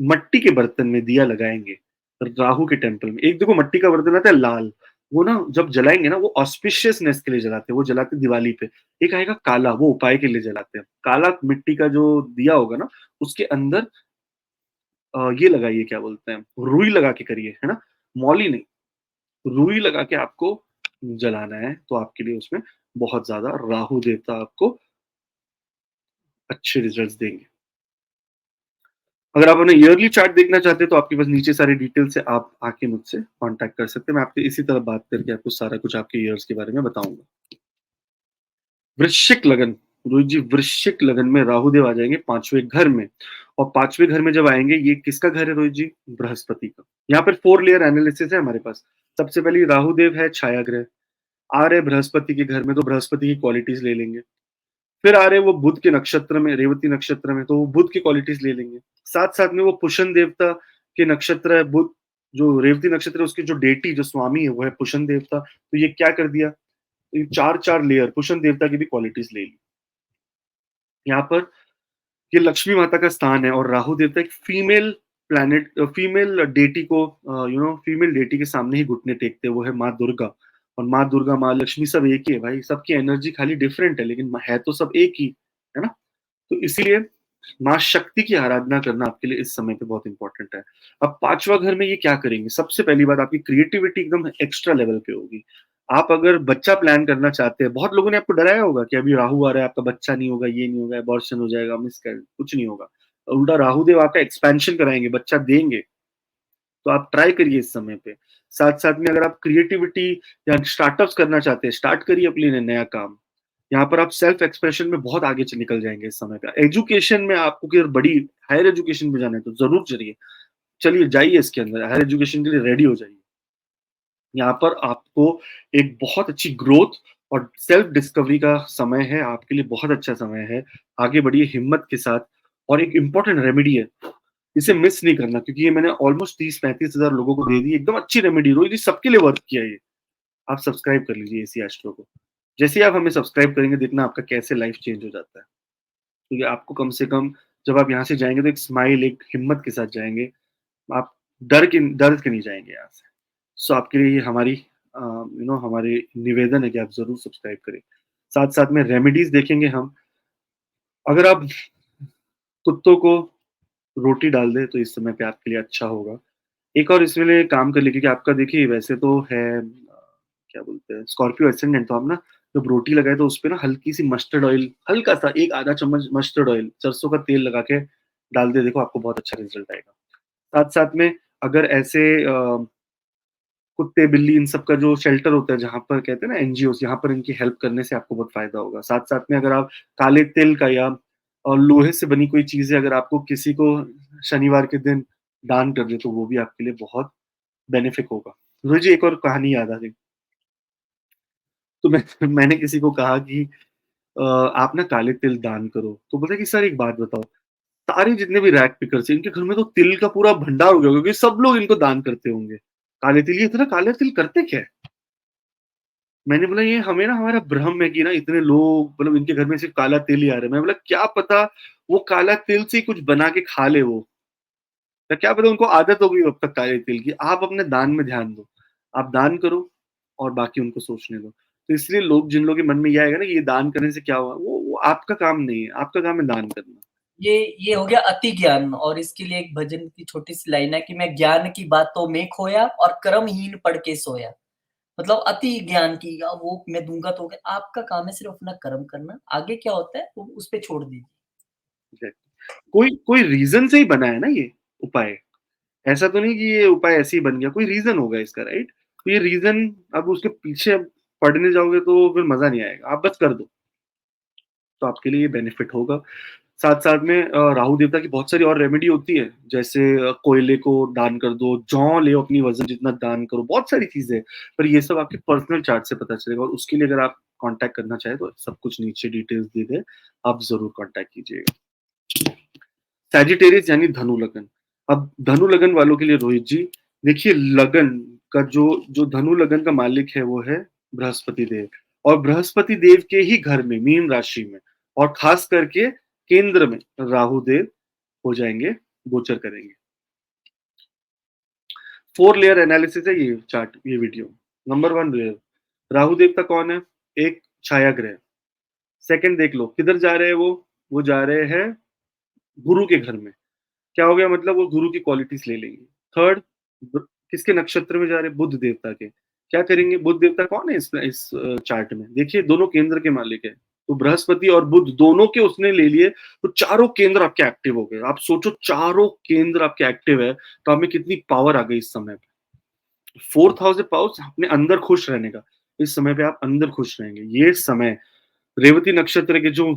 मट्टी के बर्तन में दिया लगाएंगे राहु के टेम्पल में, एक देखो मट्टी का बर्तन आता है लाल, वो ना जब जलाएंगे ना, वो ऑस्पिशियसनेस के लिए जलाते हैं, वो जलाते हैं दिवाली पे। एक आएगा काला, वो उपाय के लिए जलाते हैं। काला मिट्टी का जो दिया होगा ना, उसके अंदर ये लगाइए, क्या बोलते हैं, रुई लगा के करिए, है ना, मौली नहीं, रुई लगा के आपको जलाना है, तो आपके लिए उसमें बहुत ज्यादा राहु देवता आपको अच्छे रिजल्ट्स देंगे। अगर आप अपना ईयरली चार्ट देखना चाहते हैं, तो आपके पास नीचे सारी डिटेल्स है, आप आके मुझसे कांटेक्ट कर सकते हैं। मैं आपसे इसी तरह बात करके आपको सारा कुछ आपके ईयर्स के बारे में बताऊंगा। वृश्चिक लगन, रोहित जी वृश्चिक लगन में राहु देव आ जाएंगे 5वें घर में। और 5वें घर में जब आएंगे, ये किसका घर है रोहित जी? बृहस्पति का। यहाँ पर 4 लेयर एनालिसिस है हमारे पास। सबसे पहले राहु देव है छाया ग्रह, आ रहे बृहस्पति के घर में, तो बृहस्पति की क्वालिटीज ले लेंगे। फिर आ रहे वो बुध के नक्षत्र में, रेवती नक्षत्र में, तो वो बुध की क्वालिटीज ले लेंगे। साथ साथ में वो पुष्ण देवता के नक्षत्र है बुध, जो रेवती नक्षत्र है उसके जो डेटी, जो स्वामी है, वो है पुष्ण देवता। तो ये क्या कर दिया, तो ये 4 लेयर पुष्ण देवता की भी क्वालिटीज ले ली। यहाँ पर ये लक्ष्मी माता का स्थान है और राहु देवता एक फीमेल प्लैनेट, फीमेल डेटी को, फीमेल डेटी के सामने ही घुटने टेकते हैं, वो है माँ दुर्गा। और माँ दुर्गा, माँ लक्ष्मी सब एक ही है भाई, सबकी एनर्जी खाली डिफरेंट है, लेकिन है तो सब एक ही, है ना। तो इसीलिए माँ शक्ति की आराधना करना आपके लिए इस समय पे बहुत इंपॉर्टेंट है। अब 5वां घर में ये क्या करेंगे, सबसे पहली बात, आपकी क्रिएटिविटी एकदम एक्स्ट्रा लेवल पे होगी। आप अगर बच्चा प्लान करना चाहते हैं, बहुत लोगों ने आपको डराया होगा कि अभी राहु आ रहा है, आपका बच्चा नहीं होगा, ये नहीं होगा, अबॉर्शन हो जाएगा, मिस कर कुछ नहीं होगा। उल्टा राहु देव आपका एक्सपेंशन कराएंगे, बच्चा देंगे। तो आप ट्राई करिए इस समय पे। साथ साथ में अगर आप क्रिएटिविटी या स्टार्टअप्स करना चाहते हैं, स्टार्ट करिए अपने लिए नया काम। यहाँ पर आप सेल्फ एक्सप्रेशन में बहुत आगे निकल जाएंगे इस समय पे। एजुकेशन में आपको अगर बड़ी हायर एजुकेशन में जाना है, तो जरूर चलिए, चलिए जाइए इसके अंदर, हायर एजुकेशन के लिए रेडी हो जाइए। यहाँ पर आपको एक बहुत अच्छी ग्रोथ और सेल्फ डिस्कवरी का समय है, आपके लिए बहुत अच्छा समय है। आगे बढ़िए हिम्मत के साथ। और एक इंपॉर्टेंट रेमेडी है, इसे मिस नहीं करना, क्योंकि ये मैंने ऑलमोस्ट 30-35 हजार लोगों को दे दी, एकदम अच्छी रेमेडी, रोहित जी सबके लिए वर्क किया ये। आप सब्सक्राइब कर लीजिए एसी एस्ट्रो को। जैसे ही आप हमें सब्सक्राइब करेंगे, देखना आपका कैसे लाइफ चेंज हो जाता है। क्योंकि आपको कम से कम, जब आप यहाँ से जाएंगे तो एक स्माइल, एक हिम्मत के साथ जाएंगे। आप डर के नहीं जाएंगे यहाँ से। सो आपके लिए ये हमारी हमारे निवेदन है कि आप जरूर सब्सक्राइब करें। साथ साथ में रेमेडीज देखेंगे हम। अगर आप कुत्तों को रोटी डाल दें, तो इस समय पे आपके लिए अच्छा होगा। एक और इसमें लिए काम कर लीजिए कि आपका, देखिए वैसे तो है क्या बोलते हैं, स्कॉर्पियो एसेंडेंट, तो आप ना जब रोटी लगाए तो उस पे ना हल्की सी मस्टर्ड ऑयल, हल्का सा एक आधा चम्मच मस्टर्ड ऑयल, सरसों का तेल लगा के डाल के देखो, आपको बहुत अच्छा रिजल्ट आएगा। साथ-साथ में अगर ऐसे कुत्ते, बिल्ली इन सब का जो शेल्टर होता है, जहाँ पर कहते हैं ना एनजीओज़, यहाँ पर इनकी हेल्प करने से आपको बहुत फ़ायदा होगा। साथ-साथ में अगर आप काले तिल का या लोहे से बनी कोई चीज़ें अगर आपको किसी को शनिवार के दिन दान कर दें, तो वो भी आपके लिए बहुत बेनिफिक होगा। मुझे एक और कहानी याद आ गई। तो मैंने किसी को कहा कि आप ना काले तिल दान करो। तो बोला कि सर एक बात बताओ, सारे जितने भी रैग पिकर्स हैं, इनके घर में तो तिल का पूरा भंडार हो गया होगा, क्योंकि सब लोग इनको दान करते होंगे। काले तिल, ये इतना काले तिल करते क्या है? मैंने बोला ये हमें ना हमारा भ्रम है कि ना इतने लोग मतलब इनके घर में सिर्फ काला तिल ही आ रहा है। मैं बोला क्या पता वो काला तिल से ही कुछ बना के खा ले वो, या क्या पता उनको आदत हो गई हो अब तक काले तिल की। आप अपने दान में ध्यान दो, आप दान करो और बाकी उनको सोचने दो। तो इसलिए लोग, जिन लोगों के मन में ये आएगा ना कि ये दान करने से क्या हुआ, वो आपका काम नहीं है, आपका काम है दान करना। ये हो गया अति ज्ञान और इसके लिए एक भजन की छोटी-सी लाइन है कि मैं ज्ञान की बातों में खोया और कर्महीन पढ़ के सोया। मतलब अति ज्ञान की वो मैं दूँगा तो क्या आपका काम है सिर्फ़ अपना कर्म करना, आगे क्या होता है वो उस पे छोड़ दीजिए। कोई कोई रीज़न से ही बना है ना ये उपाय। ऐसा तो नहीं कि ये उपाय ऐसे ही बन गया, कोई रीज़न होगा इसका, राइट? तो ये रीज़न अब उसके पीछे अब पढ़ने जाओगे तो फिर मज़ा नहीं आएगा, आप बस कर दो, तो आपके लिए ये बेनिफिट होगा। साथ-साथ में राहु देवता की बहुत सारी और रेमेडी होती है, जैसे कोयले को दान कर दो, जौ ले अपनी वज़न जितना दान करो, बहुत सारी चीज़ें हैं। पर ये सब आपके पर्सनल चार्ट से पता चलेगा और उसके लिए अगर आप कॉन्टैक्ट करना चाहें तो सब कुछ नीचे डिटेल्स दी है, आप ज़रूर कॉन्टैक्ट कीजिएगा। सैजिटेरियस यानी धनु लगन। अब धनु लगन वालों के लिए रोहित जी, देखिए लगन का जो जो धनु लगन का मालिक है वो है बृहस्पति देव, और बृहस्पति देव के ही घर में मीन राशि में और खास करके केंद्र में राहु देव हो जाएंगे, गोचर करेंगे। 4 लेयर एनालिसिस है ये चार्ट, ये वीडियो। नंबर 1 लेयर, राहु देवता कौन है? एक छाया ग्रह। सेकंड देख लो किधर जा रहे हैं वो जा रहे हैं गुरु के घर में। क्या हो गया, मतलब वो गुरु की क्वालिटीज ले लेंगे। थर्ड, किसके नक्षत्र में जा रहे हैं? बुध देवता के। क्या करेंगे? बुध देवता कौन है इस चार्ट में? देखिए दोनों केंद्र के मालिक है, तो बृहस्पति और बुध दोनों के उसने ले लिए, तो चारों केंद्र आपके एक्टिव हो गए। आप सोचो चारों केंद्र आपके एक्टिव है, तो आप में कितनी पावर आ गई इस समय पे। 4,000 पावर्स अपने अंदर खुश रहने का। इस समय पे आप अंदर खुश रहेंगे। ये समय रेवती नक्षत्र के जो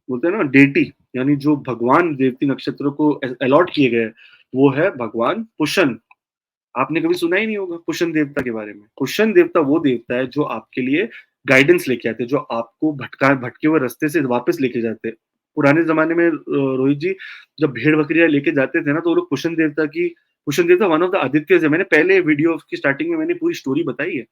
बोलते हैं ना डेटी, यानी जो भगवान देवती नक्षत्रों को अलॉट किए गए, वो है भगवान पुशन। आपने कभी सुना ही नहीं होगा पुशन देवता के बारे में। पुशन देवता वो देवता है जो आपके लिए गाइडेंस लेके आते हैं, जो आपको भटके हुए रास्ते से वापस लेके जाते हैं। पुराने जमाने में रोहित जी, जब भेड़ बकरियां लेके जाते थे ना, तो वो लोग पुशन देवता वन ऑफ द आदित्य है। मैंने पहले वीडियो की स्टार्टिंग में मैंने पूरी स्टोरी बताई है।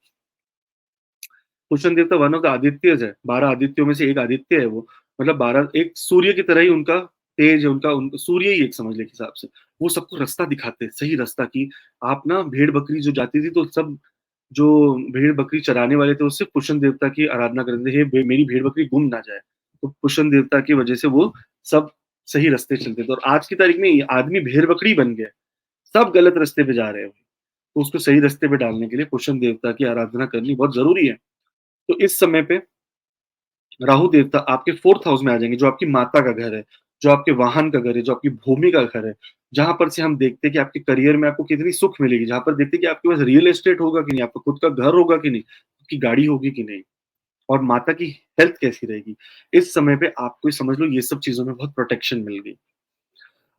पुष्यन देवता वन ऑफ द आदित्यज है, 12 आदित्यों में से एक आदित्य है वो। मतलब 12 एक सूर्य की तरह ही उनका तेज है, उनका सूर्य ही एक समझ ले के हिसाब से। वो सबको रास्ता दिखाते हैं, सही रास्ता की। आप ना भेड़ बकरी जो जाती थी, तो सब जो भेड़ बकरी चराने वाले थे उससे पुष्यन देवता की आराधना करते थे, मेरी भेड़ बकरी गुम ना जाए। तो पुष्यन देवता की वजह से वो सब सही रास्ते चलते थे, और आज की तारीख में ये आदमी भेड़ बकरी बन गया, सब गलत रास्ते पे जा रहे हैं। तो उसको सही रास्ते पे डालने के लिए पुष्यन देवता की आराधना करनी बहुत जरूरी है। तो इस समय पे राहु देवता आपके 4th हाउस में आ जाएंगे, जो आपकी माता का घर है, जो आपके वाहन का घर है, जो आपकी भूमि का घर है, जहां पर से हम देखते हैं कि आपके करियर में आपको कितनी सुख मिलेगी, जहां पर देखते हैं कि आपके पास रियल एस्टेट होगा कि नहीं, आपका खुद का घर होगा कि नहीं, खुद की गाड़ी होगी कि नहीं, और माता की हेल्थ कैसी रहेगी। इस समय पे आपको समझ लो ये सब चीजों में बहुत प्रोटेक्शन मिल गई।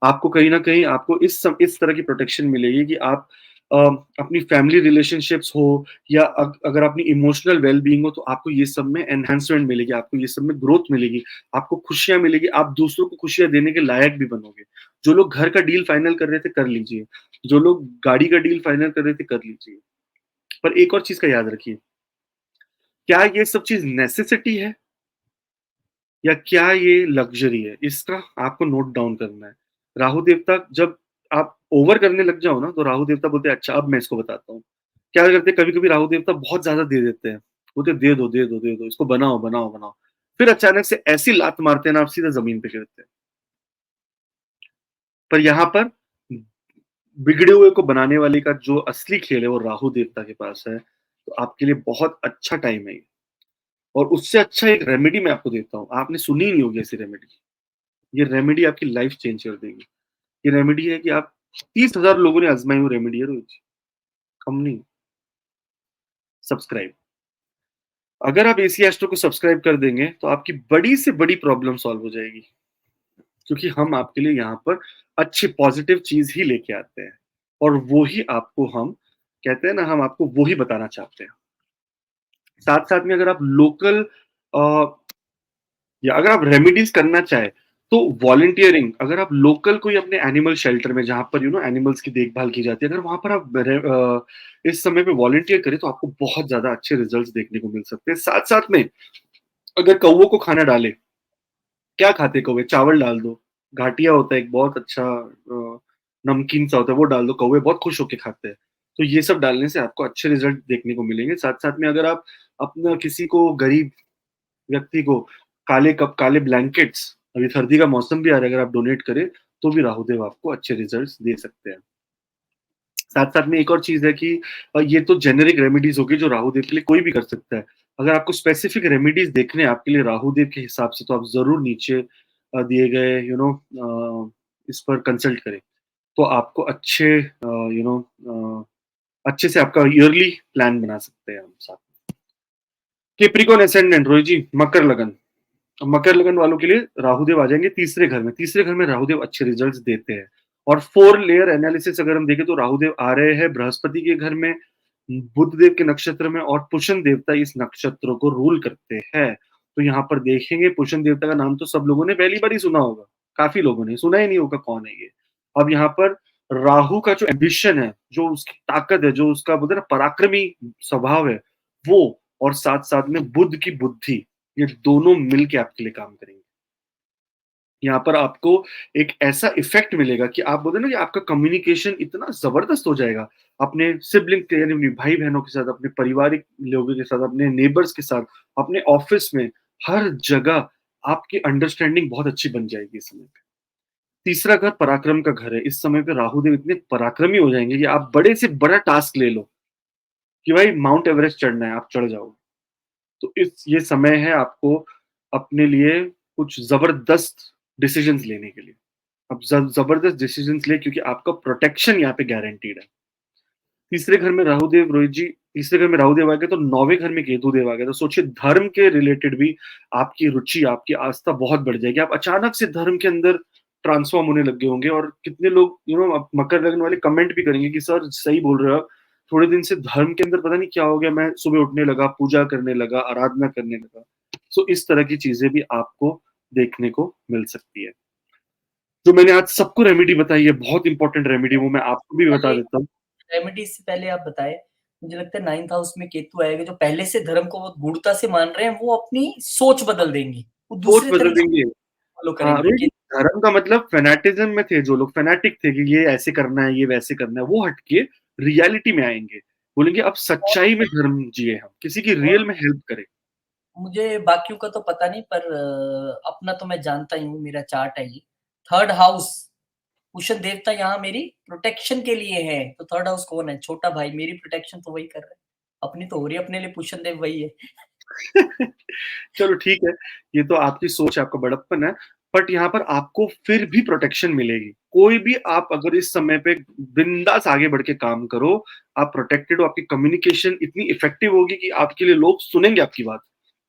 आपको कहीं न कहीं आपको इस तरह की प्रोटेक्शन मिलेगी कि आप अ, अपनी फैमिली रिलेशनशिप्स हो या अगर अपनी इमोशनल वेल-बीइंग हो, तो आपको ये सब में एनहांसमेंट मिलेगी, आपको ये सब में ग्रोथ मिलेगी, आपको खुशियाँ मिलेगी, आप दूसरों को खुशियाँ देने के लायक भी बनोगे। जो लोग घर का डील फाइनल कर रहे थे, कर लीजिए। जो लोग गाड़ी का डील फाइनल कर रहे थे, कर लीजिए। पर एक और चीज़ का याद रखिए, क्या ये सब चीज़ नेसेसिटी है या क्या ये लग्ज़री है? इसका आपको नोट डाउन करना है। राहु देवता जब आप ओवर करने लग जाओ ना, तो राहु देवता बोलते हैं, "अच्छा, अब मैं इसको बताता हूँ।" क्या करते हैं, कभी-कभी राहु देवता बहुत ज़्यादा दे देते हैं। बोलते हैं, "दे दो, दे दो, दे दो, इसको बनाओ, बनाओ, बनाओ।" फिर अचानक से ऐसी लात मारते हैं ना, आप सीधा ज़मीन पे गिरते हैं। पर यहाँ पर बिगड़े हुए को बनाने वाले का जो असली खेल है, वो राहु देवता के पास है। तो आपके लिए बहुत अच्छा टाइम है ये, और उससे अच्छा एक रेमेडी मैं आपको देता हूँ। आपने सुनी ही नहीं होगी ऐसी रेमेडी। ये रेमेडी आपकी लाइफ चेंज कर देगी। ये रेमेडी है कि आप 30,000 लोगों ने आज़माई वो रेमेडी है रोज, कम नहीं। सब्सक्राइब। अगर आप एसी एस्ट्रो को सब्सक्राइब कर देंगे, तो आपकी बड़ी से बड़ी प्रॉब्लम सॉल्व हो जाएगी। क्योंकि हम आपके लिए यहाँ पर अच्छी पॉजिटिव चीज़ ही लेके आते हैं और वो ही आपको हम कहते हैं ना, हम आपको वो ही बताना चाहते हैं। साथ-साथ में अगर आप लोकल अ, या अगर आप रेमेडीज़ करना चाहें, तो वॉलंटियरिंग अगर आप लोकल कोई अपने एनिमल शेल्टर में जहाँ पर एनिमल्स की देखभाल की जाती है, अगर वहाँ पर आप इस समय पे वॉलंटियर करें, तो आपको बहुत ज़्यादा अच्छे रिजल्ट्स देखने को मिल सकते हैं। साथ-साथ में अगर कौवों को खाना डालें, क्या खाते कौवे? चावल डाल दो, घाटिया होता है एक बहुत अच्छा नमकीन सा होता है, वो डाल दो, कौवे बहुत खुश होके खाते हैं। तो ये सब डालने से आपको अच्छे रिजल्ट देखने को मिलेंगे। साथ-साथ में अगर आप अपना किसी को गरीब व्यक्ति को काले ब्लैंकेट्स, अभी सर्दी का मौसम भी आ रहा है, अगर आप डोनेट करें, तो भी राहुदेव आपको अच्छे रिजल्ट्स दे सकते हैं। साथ-साथ में एक और चीज़ है कि ये तो जेनेरिक रेमेडीज़ हो गई जो राहुदेव के लिए कोई भी कर सकता है। अगर आपको स्पेसिफिक रेमेडीज़ देखने हैं आपके लिए राहुदेव के हिसाब से, तो आप ज़रूर नीचे दिए गए इस पर कंसल्ट करें। तो आपको अच्छे से आपका ईयरली प्लान बना सकते हैं हम साथ में। कैप्रिकॉर्न असेंडेंट रोहित जी, मकर लगन। मकर लगन वालों के लिए राहुदेव आ जाएंगे तीसरे घर में। तीसरे घर में राहुदेव अच्छे रिजल्ट्स देते हैं और 4 लेयर एनालिसिस अगर हम देखें तो राहुदेव आ रहे हैं बृहस्पति के घर में, बुध देव के नक्षत्र में और पुष्य देवता इस नक्षत्र को रूल करते हैं। तो यहाँ पर देखेंगे पुष्य देवता का नाम तो सब लोगों ने पहली बार ही सुना होगा, काफी लोगों ने सुना ही नहीं होगा कौन है ये। अब यहाँ पर राहु का जो एम्बिशन है, जो उसकी ताकत है, जो उसका बोलते हैं ना पराक्रमी स्वभाव है, वो और साथ-साथ में बुध की बुद्धि, ये दोनों मिलके आपके लिए काम करेंगे। यहाँ पर आपको एक ऐसा इफ़ेक्ट मिलेगा कि आप बोलते हैं ना कि आपका कम्युनिकेशन इतना ज़बरदस्त हो जाएगा, अपने सिबलिंग के यानी अपने भाई-बहनों के साथ, अपने पारिवारिक लोगों के साथ, अपने नेबर्स के साथ, अपने ऑफ़िस में, हर जगह आपकी अंडरस्टैंडिंग बहुत अच्छी बन जाएगी इस समय पे। तीसरा घर पराक्रम का घर है, इस समय पे राहुदेव इतने पराक्रमी हो जाएँगे कि आप बड़े से बड़ा टास्क ले लो, कि भाई माउंट एवरेस्ट चढ़ना है, आप चढ़ जाओगे। तो इस ये समय है आपको अपने लिए कुछ ज़बरदस्त डिसीज़न्स लेने के लिए। अब ज़बरदस्त डिसीज़न्स लें क्योंकि आपका प्रोटेक्शन यहाँ पे गारंटीड है। तीसरे घर में राहुदेव रोहित जी, तीसरे घर में राहुदेव आ गए तो 9वें घर में केतुदेव आ गए। तो सोचिए धर्म के रिलेटेड भी आपकी रुचि, आपकी आस्था बहुत बढ़ जाएगी। आप अचानक से धर्म के अंदर ट्रांसफ़ॉर्म होने लग गए होंगे और कितने लोग अब मकर लग्न वाले कमेंट भी करेंगे कि सर सही बोल रहे हो आप। थोड़े दिन से धर्म के अंदर पता नहीं क्या हो गया, मैं सुबह उठने लगा, पूजा करने लगा, आराधना करने लगा। सो इस तरह की चीज़ें भी आपको देखने को मिल सकती है। जो मैंने आज सबको रेमेडी बताई है, बहुत इंपॉर्टेंट रेमेडी, वो मैं आपको भी बता पहले देता हूँ। रेमेडी से पहले आप बताएँ, मुझे लगता है 9th हाउस में केतु आएगा, जो पहले से धर्म को बहुत गूढ़ता से मान रहे हैं, वो अपनी सोच बदल देंगे। वो सोच दूसरे बदल तरीके देंगे। से फॉलो हाँ, करेंगे रोहित कि जी, धर्म का मतलब फैनेटिज़्म में थे जो लोग, फैनेटिक थे कि ये ऐसे करना है, ये वैसे करना है, वो हट के रियलिटी में आएँगे। बोलेंगे अब और सच्चाई में धर्म जिए हम, किसी की और रियल में हेल्प करें। मुझे बाकियों का तो पता नहीं, पर अपना तो मैं जानता ही हूँ, मेरा चार्ट है ये। 3rd हाउस, कुशन देवता यहाँ मेरी प्रोटेक्शन के लिए है, तो 3rd हाउस कौन है? छोटा भाई, मेरी प्रोटेक्शन तो वही कर रहा है। अपनी तो हो रही है, अपने लिए पुशन देव वही है। चलो ठीक है, ये तो आपकी सोच है, आपका बड़प्पन है, बट यहाँ पर आपको फिर भी प्रोटेक्शन मिलेगी। कोई भी आप अगर इस समय पे बिंदास आगे बढ़ के काम करो, आप प्रोटेक्टेड हो, आपकी कम्युनिकेशन इतनी इफेक्टिव होगी कि आपके लिए लोग सुनेंगे आपकी बात।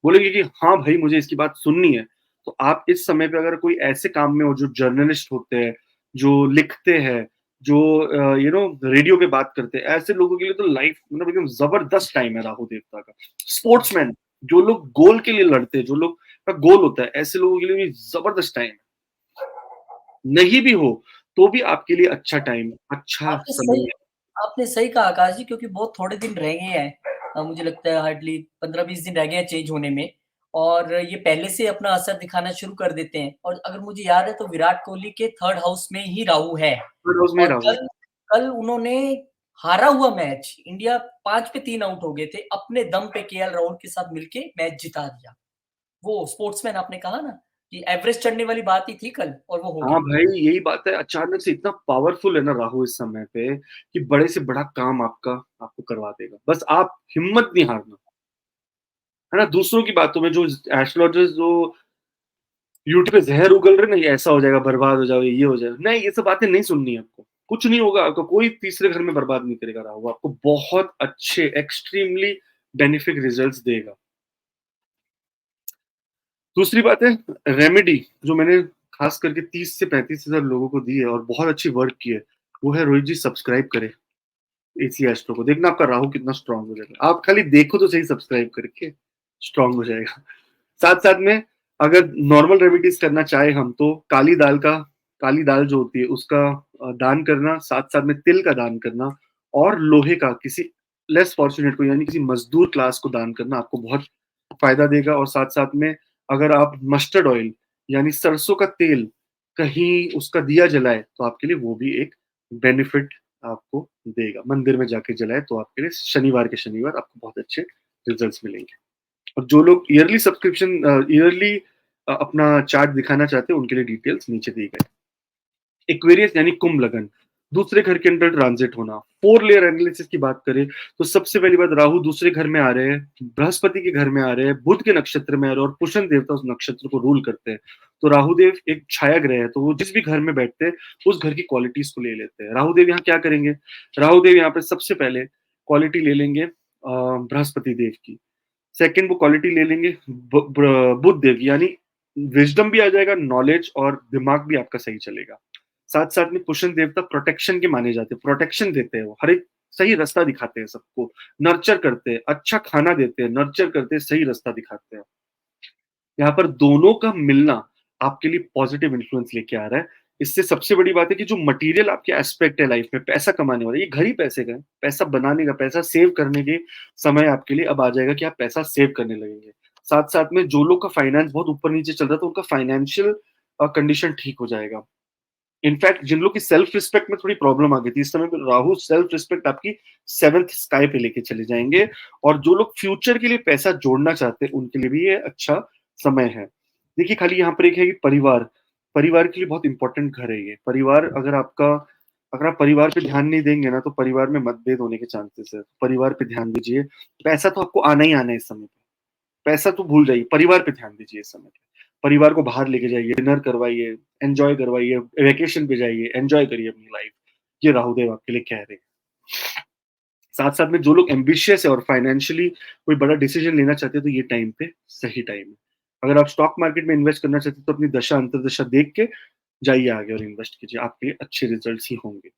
बोलेंगे कि हाँ भाई, मुझे इसकी बात सुननी है। तो आप इस समय पे अगर कोई ऐसे काम में हो जो जर्नलिस्ट होते हैं, जो लिखते हैं, जो रेडियो पे बात करते हैं, ऐसे लोगों के लिए तो लाइफ मतलब एकदम ज़बरदस्त टाइम है राहु देवता का। स्पोर्ट्समैन, जो लोग गोल के लिए लड़ते हैं, जो लोग का गोल होता है, ऐसे लोगों के लिए भी ज़बरदस्त टाइम है। नहीं भी हो, तो भी आपके लिए अच्छा टाइम, अच्छा आपने समय सही है। आपने सही कहा आकाश जी, क्योंकि बहुत थोड़े दिन रह गए हैं। मुझे लगता है हार्डली 15-20 दिन रह गए हैं चेंज होने में, और ये पहले से अपना असर दिखाना शुरू कर देते हैं। और अगर मुझे याद है तो विराट कोहली के 3rd हाउस में ही राहु है, थर्ड हाउस में ही और राहु है। कल कल उन्होंने हारा हुआ मैच, इंडिया 5 पे 3 आउट हो गए थे, अपने दम पे केएल राहुल के साथ मिलके मैच जिता दिया। वो स्पोर्ट्समैन आपने कहा ना कि एवरेस्ट चढ़ने वाली बात ही थी कल, और वो हो हाँ गई। भाई, यही बात है, अचानक से इतना पावरफुल है ना राहु इस समय पे कि बड़े से बड़ा काम आपको करवा देगा। बस आप हिम्मत नहीं हारना, है ना? दूसरों की बातों में जो एस्ट्रोलॉजर्स जो यूट्यूब पे जहर उगल रहे ना, ये ऐसा हो जाएगा, बर्बाद हो जाओगे, ये हो जाएगा, नहीं, ये सब बातें नहीं सुननी है आपको। कुछ नहीं होगा आपको, कोई तीसरे घर में बर्बाद नहीं करेगा राहु, आपको बहुत अच्छे एक्सट्रीमली बेनिफिक रिजल्ट्स देगा। दूसरी बात है रेमेडी, जो मैंने खास करके 30 से 35,000 लोगों को दी है और बहुत अच्छी वर्क की है, वो है रोहित जी, सब्सक्राइब करें एसी एस्ट्रो को, देखना आपका राहु कितना स्ट्रांग हो जाएगा। आप खाली देखो तो सही सब्सक्राइब करके, स्ट्रांग हो जाएगा। साथ साथ में अगर नॉर्मल रेमेडीज करना चाहे हम, तो काली दाल जो होती है उसका दान करना, साथ साथ में तिल का दान करना, और लोहे का किसी लेस फॉर्चुनेट को, यानी किसी मजदूर क्लास को दान करना आपको बहुत फायदा देगा। और साथ साथ में अगर आप मस्टर्ड ऑयल यानी सरसों का तेल कहीं उसका दिया जलाए तो आपके लिए वो भी एक बेनिफिट आपको देगा। मंदिर में जाके जलाए तो आपके लिए शनिवार के शनिवार आपको बहुत अच्छे रिजल्ट्स मिलेंगे। और जो लोग ईयरली अपना चार्ट दिखाना चाहते हैं, उनके लिए डिटेल्स नीचे दी गई। एक्वेरियस यानी कुंभ लगन, दूसरे घर के अंदर ट्रांजिट होना। 4 लेयर एनालिसिस की बात करें तो सबसे पहली बात, राहु दूसरे घर में आ रहे हैं, बृहस्पति के घर में आ रहे हैं, बुध के नक्षत्र में आ रहे हैं, और पुष्ण देवता उस नक्षत्र को रूल करते हैं। तो राहुदेव एक छाया ग्रह है, तो वो जिस भी घर में बैठते हैं उस घर की क्वालिटीज को ले लेते हैं। राहुदेव यहाँ क्या करेंगे, राहुदेव यहाँ पे सबसे पहले क्वालिटी ले लेंगे बृहस्पति देव की। सेकंड वो क्वालिटी ले लेंगे बुध देव, यानी विजडम भी आ जाएगा, नॉलेज और दिमाग भी आपका सही चलेगा। साथ साथ में पुष्ण देवता प्रोटेक्शन के माने जाते हैं, प्रोटेक्शन देते हैं, वो हर एक सही रास्ता दिखाते हैं सबको, नर्चर करते हैं, अच्छा खाना देते हैं, नर्चर करते हैं, सही रास्ता दिखाते हैं। यहाँ पर दोनों का मिलना आपके लिए पॉजिटिव इन्फ्लुएंस लेके आ रहा है। इससे सबसे बड़ी बात है कि जो मटेरियल आपके एस्पेक्ट है लाइफ में, पैसा कमाने वाला, ये घर ही पैसे का है, पैसा बनाने का, पैसा सेव करने के समय आपके लिए अब आ जाएगा कि आप पैसा सेव करने लगेंगे। साथ साथ में जो लोग का फाइनेंस बहुत ऊपर नीचे चल रहा था, उनका फाइनेंशियल कंडीशन ठीक हो जाएगा। इनफैक्ट जिन लोग की सेल्फ रिस्पेक्ट में थोड़ी प्रॉब्लम आ गई थी, इस समय पे राहु सेल्फ रिस्पेक्ट आपकी 7th स्काई पे लेके चले जाएंगे। और जो लोग फ्यूचर के लिए पैसा जोड़ना चाहते हैं, उनके लिए भी ये अच्छा समय है। देखिए खाली यहाँ पर एक है कि परिवार के लिए बहुत इंपॉर्टेंट घर है ये। परिवार अगर आप परिवार पे ध्यान नहीं देंगे ना, तो परिवार में मतभेद होने के चांसेस है। परिवार पे ध्यान दीजिए। पैसा तो आपको आना ही आना है इस समय पे, पैसा तो भूल जाइए, परिवार पे ध्यान दीजिए इस समय पे। परिवार को बाहर लेके जाइए, डिनर करवाइए, एंजॉय करवाइए, वेकेशन पे जाइए, एंजॉय करिए अपनी लाइफ। ये राहुदेव आपके लिए कह रहे हैं। साथ साथ में जो लोग एम्बिशियस है और फाइनेंशियली कोई बड़ा डिसीजन लेना चाहते हैं, तो ये टाइम पे सही टाइम है। अगर आप स्टॉक मार्केट में इन्वेस्ट करना चाहते हैं, तो अपनी दशा अंतरदशा देख के जाइए आगे और इन्वेस्ट कीजिए, आपके लिए अच्छे रिजल्ट ही होंगे।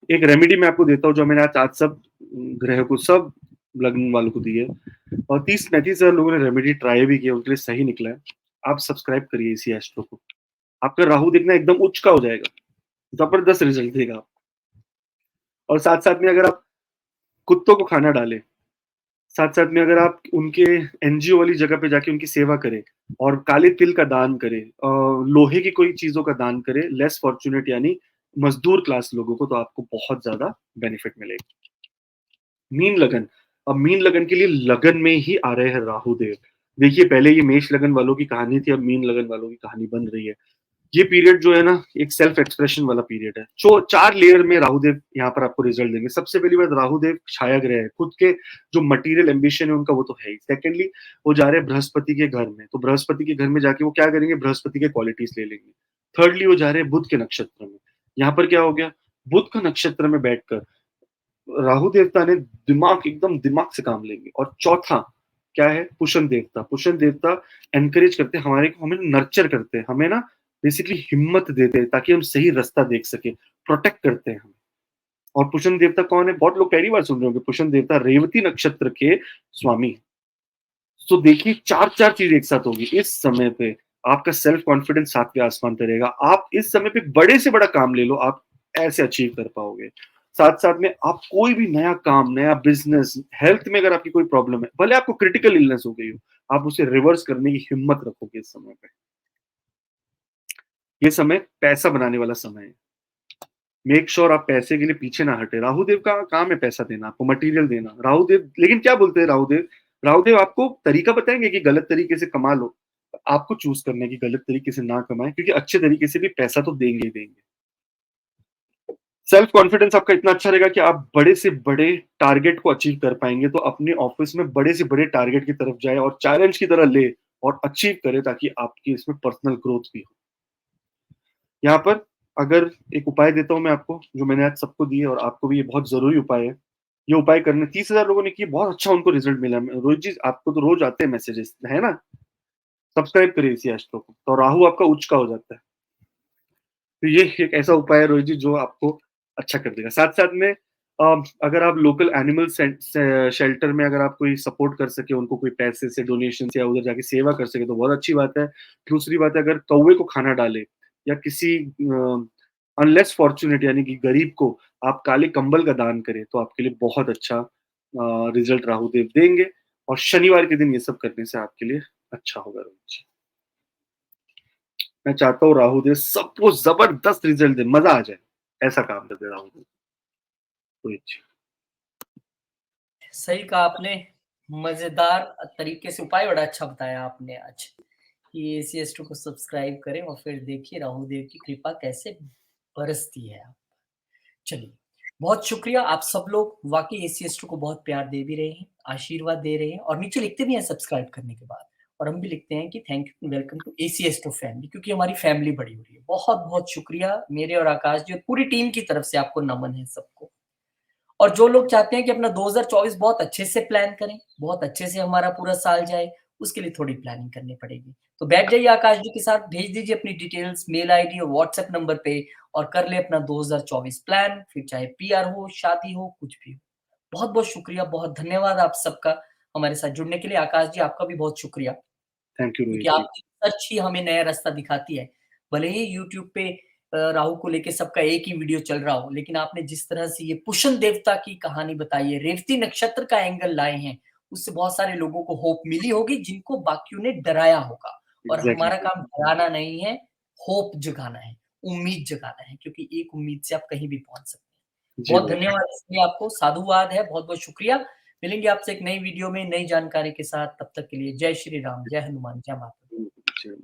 एक रेमेडी मैं आपको देता हूँ, जो मैंने आज सब ग्रह को, सब लग्न वालों को दी है, और 30-35 हजार लोगों ने रेमेडी ट्राई भी किया, उनके लिए सही निकला है। आप सब्सक्राइब करिए इसी एस्ट्रो को, आपका राहु देखना एकदम उच्च का हो जाएगा, जबरदस्त रिजल्ट देगा। और साथ साथ में अगर आप कुत्तों को खाना डालें, साथ साथ में अगर आप उनके एनजीओ वाली जगह पे जाके उनकी सेवा करें, और काले तिल का दान करें, लोहे की कोई चीजों का दान करें, लेस फॉर्चुनेट यानी मजदूर क्लास लोगों को, तो आपको बहुत ज्यादा बेनिफिट मिलेगा। मीन लगन, अब मीन लगन के लिए लगन में ही आ रहे हैं राहु देव। देखिए पहले ये मेष लगन वालों की कहानी थी, अब मीन लगन वालों की कहानी बन रही है। ये पीरियड जो है ना, एक सेल्फ एक्सप्रेशन वाला पीरियड है। जो 4 लेयर में राहुदेव यहाँ पर आपको रिजल्ट देंगे। सबसे पहली बात, राहुदेव छाया ग्रह है, खुद के जो मटेरियल एम्बिशन है उनका, वो तो है ही। सेकेंडली वो जा रहे हैं बृहस्पति के घर में, तो बृहस्पति के घर में जाके वो क्या करेंगे, बृहस्पति के क्वालिटीज ले लेंगे। थर्डली वो जा रहे हैं बुध के नक्षत्र में। यहाँ पर क्या हो गया, बुध का नक्षत्र में बैठकर राहु देवता ने एकदम दिमाग से काम लेंगे। और चौथा क्या है, पुष्ण देवता। पुष्ण देवता एनकरेज करते हैं हमारे को, हमें नर्चर करते हैं, हमें ना बेसिकली हिम्मत देते हैं ताकि हम सही रास्ता देख सके, प्रोटेक्ट करते हैं हमें। और पुष्ण देवता कौन है, बहुत लोग पहली बार सुन रहे होंगे, पुष्ण देवता रेवती नक्षत्र के स्वामी। तो देखिए 4 चीज एक साथ होगी इस समय पे। आपका सेल्फ कॉन्फिडेंस 7वें आसमान पे रहेगा। आप इस समय पे बड़े से बड़ा काम ले लो, आप ऐसे अचीव कर पाओगे। साथ साथ में आप कोई भी नया काम, नया बिजनेस, हेल्थ में अगर आपकी कोई प्रॉब्लम है, भले आपको क्रिटिकल इलनेस हो गई हो, आप उसे रिवर्स करने की हिम्मत रखोगे इस समय पे। ये समय पैसा बनाने वाला समय है। मेक श्योर आप पैसे के लिए पीछे ना हटे। राहुदेव का काम है पैसा देना, आपको मटेरियल देना। राहुदेव लेकिन क्या बोलते हैं, राहुदेव आपको तरीका बताएंगे कि गलत तरीके से कमा लो। आपको चूज करना है कि गलत तरीके से ना कमाएं, क्योंकि अच्छे तरीके से भी पैसा तो देंगे ही देंगे। सेल्फ कॉन्फिडेंस आपका इतना अच्छा रहेगा कि आप बड़े से बड़े टारगेट को अचीव कर पाएंगे। तो अपने ऑफिस में बड़े से बड़े टारगेट की तरफ जाए और चैलेंज की तरह ले, और अचीव करें ताकि आपकी इसमें पर्सनल ग्रोथ भी हो। यहाँ पर अगर एक उपाय देता हूँ मैं आपको, जो मैंने आज सबको दिए और आपको भी ये बहुत ज़रूरी उपाय है। ये उपाय करने 30,000 लोगों ने किए, बहुत अच्छा उनको रिज़ल्ट मिला। रोहित जी, आपको तो रोज़ आते हैं मैसेजेस, है ना? सब्सक्राइब करिए इसी एस्ट्रो को, तो राहु आपका उच्च का हो जाता है। तो ये एक ऐसा उपाय है रोहित जी जो आपको अच्छा कर देगा। साथ-साथ में अगर आप लोकल एनिमल शेल्टर में अगर आप कोई सपोर्ट कर सके, उनको कोई पैसे से, डोनेशन से या उधर जाके सेवा कर सके तो बहुत अच्छी बात है। दूसरी बात है, अगर कौवे को खाना डालें या किसी अनलेस फॉर्च्यूनेट यानी कि गरीब को आप काले कंबल का दान करें तो आपके लिए बहुत अच्छा रिजल्ट राहु देव देंगे और शनिवार के दिन ये सब करने से आपके लिए अच्छा होगा रोहित जी। मैं चाहता हूँ राहु देव सबको जबरदस्त रिजल्ट दे, मजा आ जाए, ऐसा काम कर दे राहु देव। रोहित जी। सही कहा आपने, मज़ेदार तरीके से उपाय बड़ा अच्छा बताया आपने आज, कि एसीएस2 को सब्सक्राइब करें और फिर देखिए राहु देव की कृपा कैसे बरसती है। चलिए, बहुत शुक्रिया आप सब लोग वाक़ई एसीएस2 को बहुत प्यार दे भी रहे हैं, आशीर्वाद दे रहे हैं और नीचे लिखते भी हैं सब्सक्राइब करने के बाद और हम भी लिखते हैं कि thank you, welcome to ACS two family क्योंकि हमारी फैमिली बड़ी हो रही है। बहुत-बहुत शुक्रिया मेरे और आकाश जी और पूरी टीम की तरफ से आपको नमन है सबको। और जो लोग चाहते हैं कि अपना 2024 बहुत अच्छे से प्लान करें, बहुत अच्छे से हमारा पूरा साल जाए, उसके लिए थोड़ी प्लानिंग करनी पड़ेगी। तो बैठ जाइए आकाश जी के साथ, भेज दीजिए अपनी डिटेल्स मेल आईडी और व्हाट्सएप नंबर पे और कर लें अपना 2024 प्लान, फिर चाहे पीआर हो, शादी हो, कुछ भी हो। बहुत-बहुत शुक्रिया, बहुत धन्यवाद आप सबका हमारे साथ जुड़ने के लिए। आकाश जी आपका भी बहुत शुक्रिया। थैंक यू क्योंकि रोहित जी। आपकी सर्च ही हमें नया रास्ता दिखाती है। भले ही यूट्यूब पे राहु को लेके सबका एक ही वीडियो चल रहा हो, लेकिन आपने जिस तरह से ये पुष्य देवता की कहानी बताई है, रेवती नक्षत्र का एंगल लाए हैं, उससे बहुत सारे लोगों को होप मिली होगी जिनको बाकियों ने डराया होगा। और एग्ज़ैक्टली। हमारा काम डराना नहीं है, होप जगाना है, उम्मीद जगाना है, क्योंकि एक उम्मीद से आप कहीं भी पहुँच सकते हैं। जी बहुत रोहित जी। धन्यवाद इसलिए आपको, साधुवाद है, बहुत-बहुत शुक्रिया। मिलेंगे आपसे एक नई वीडियो में, नई जानकारी के साथ, तब तक के लिए जय श्री राम, जय हनुमान, जय माता दी। जी।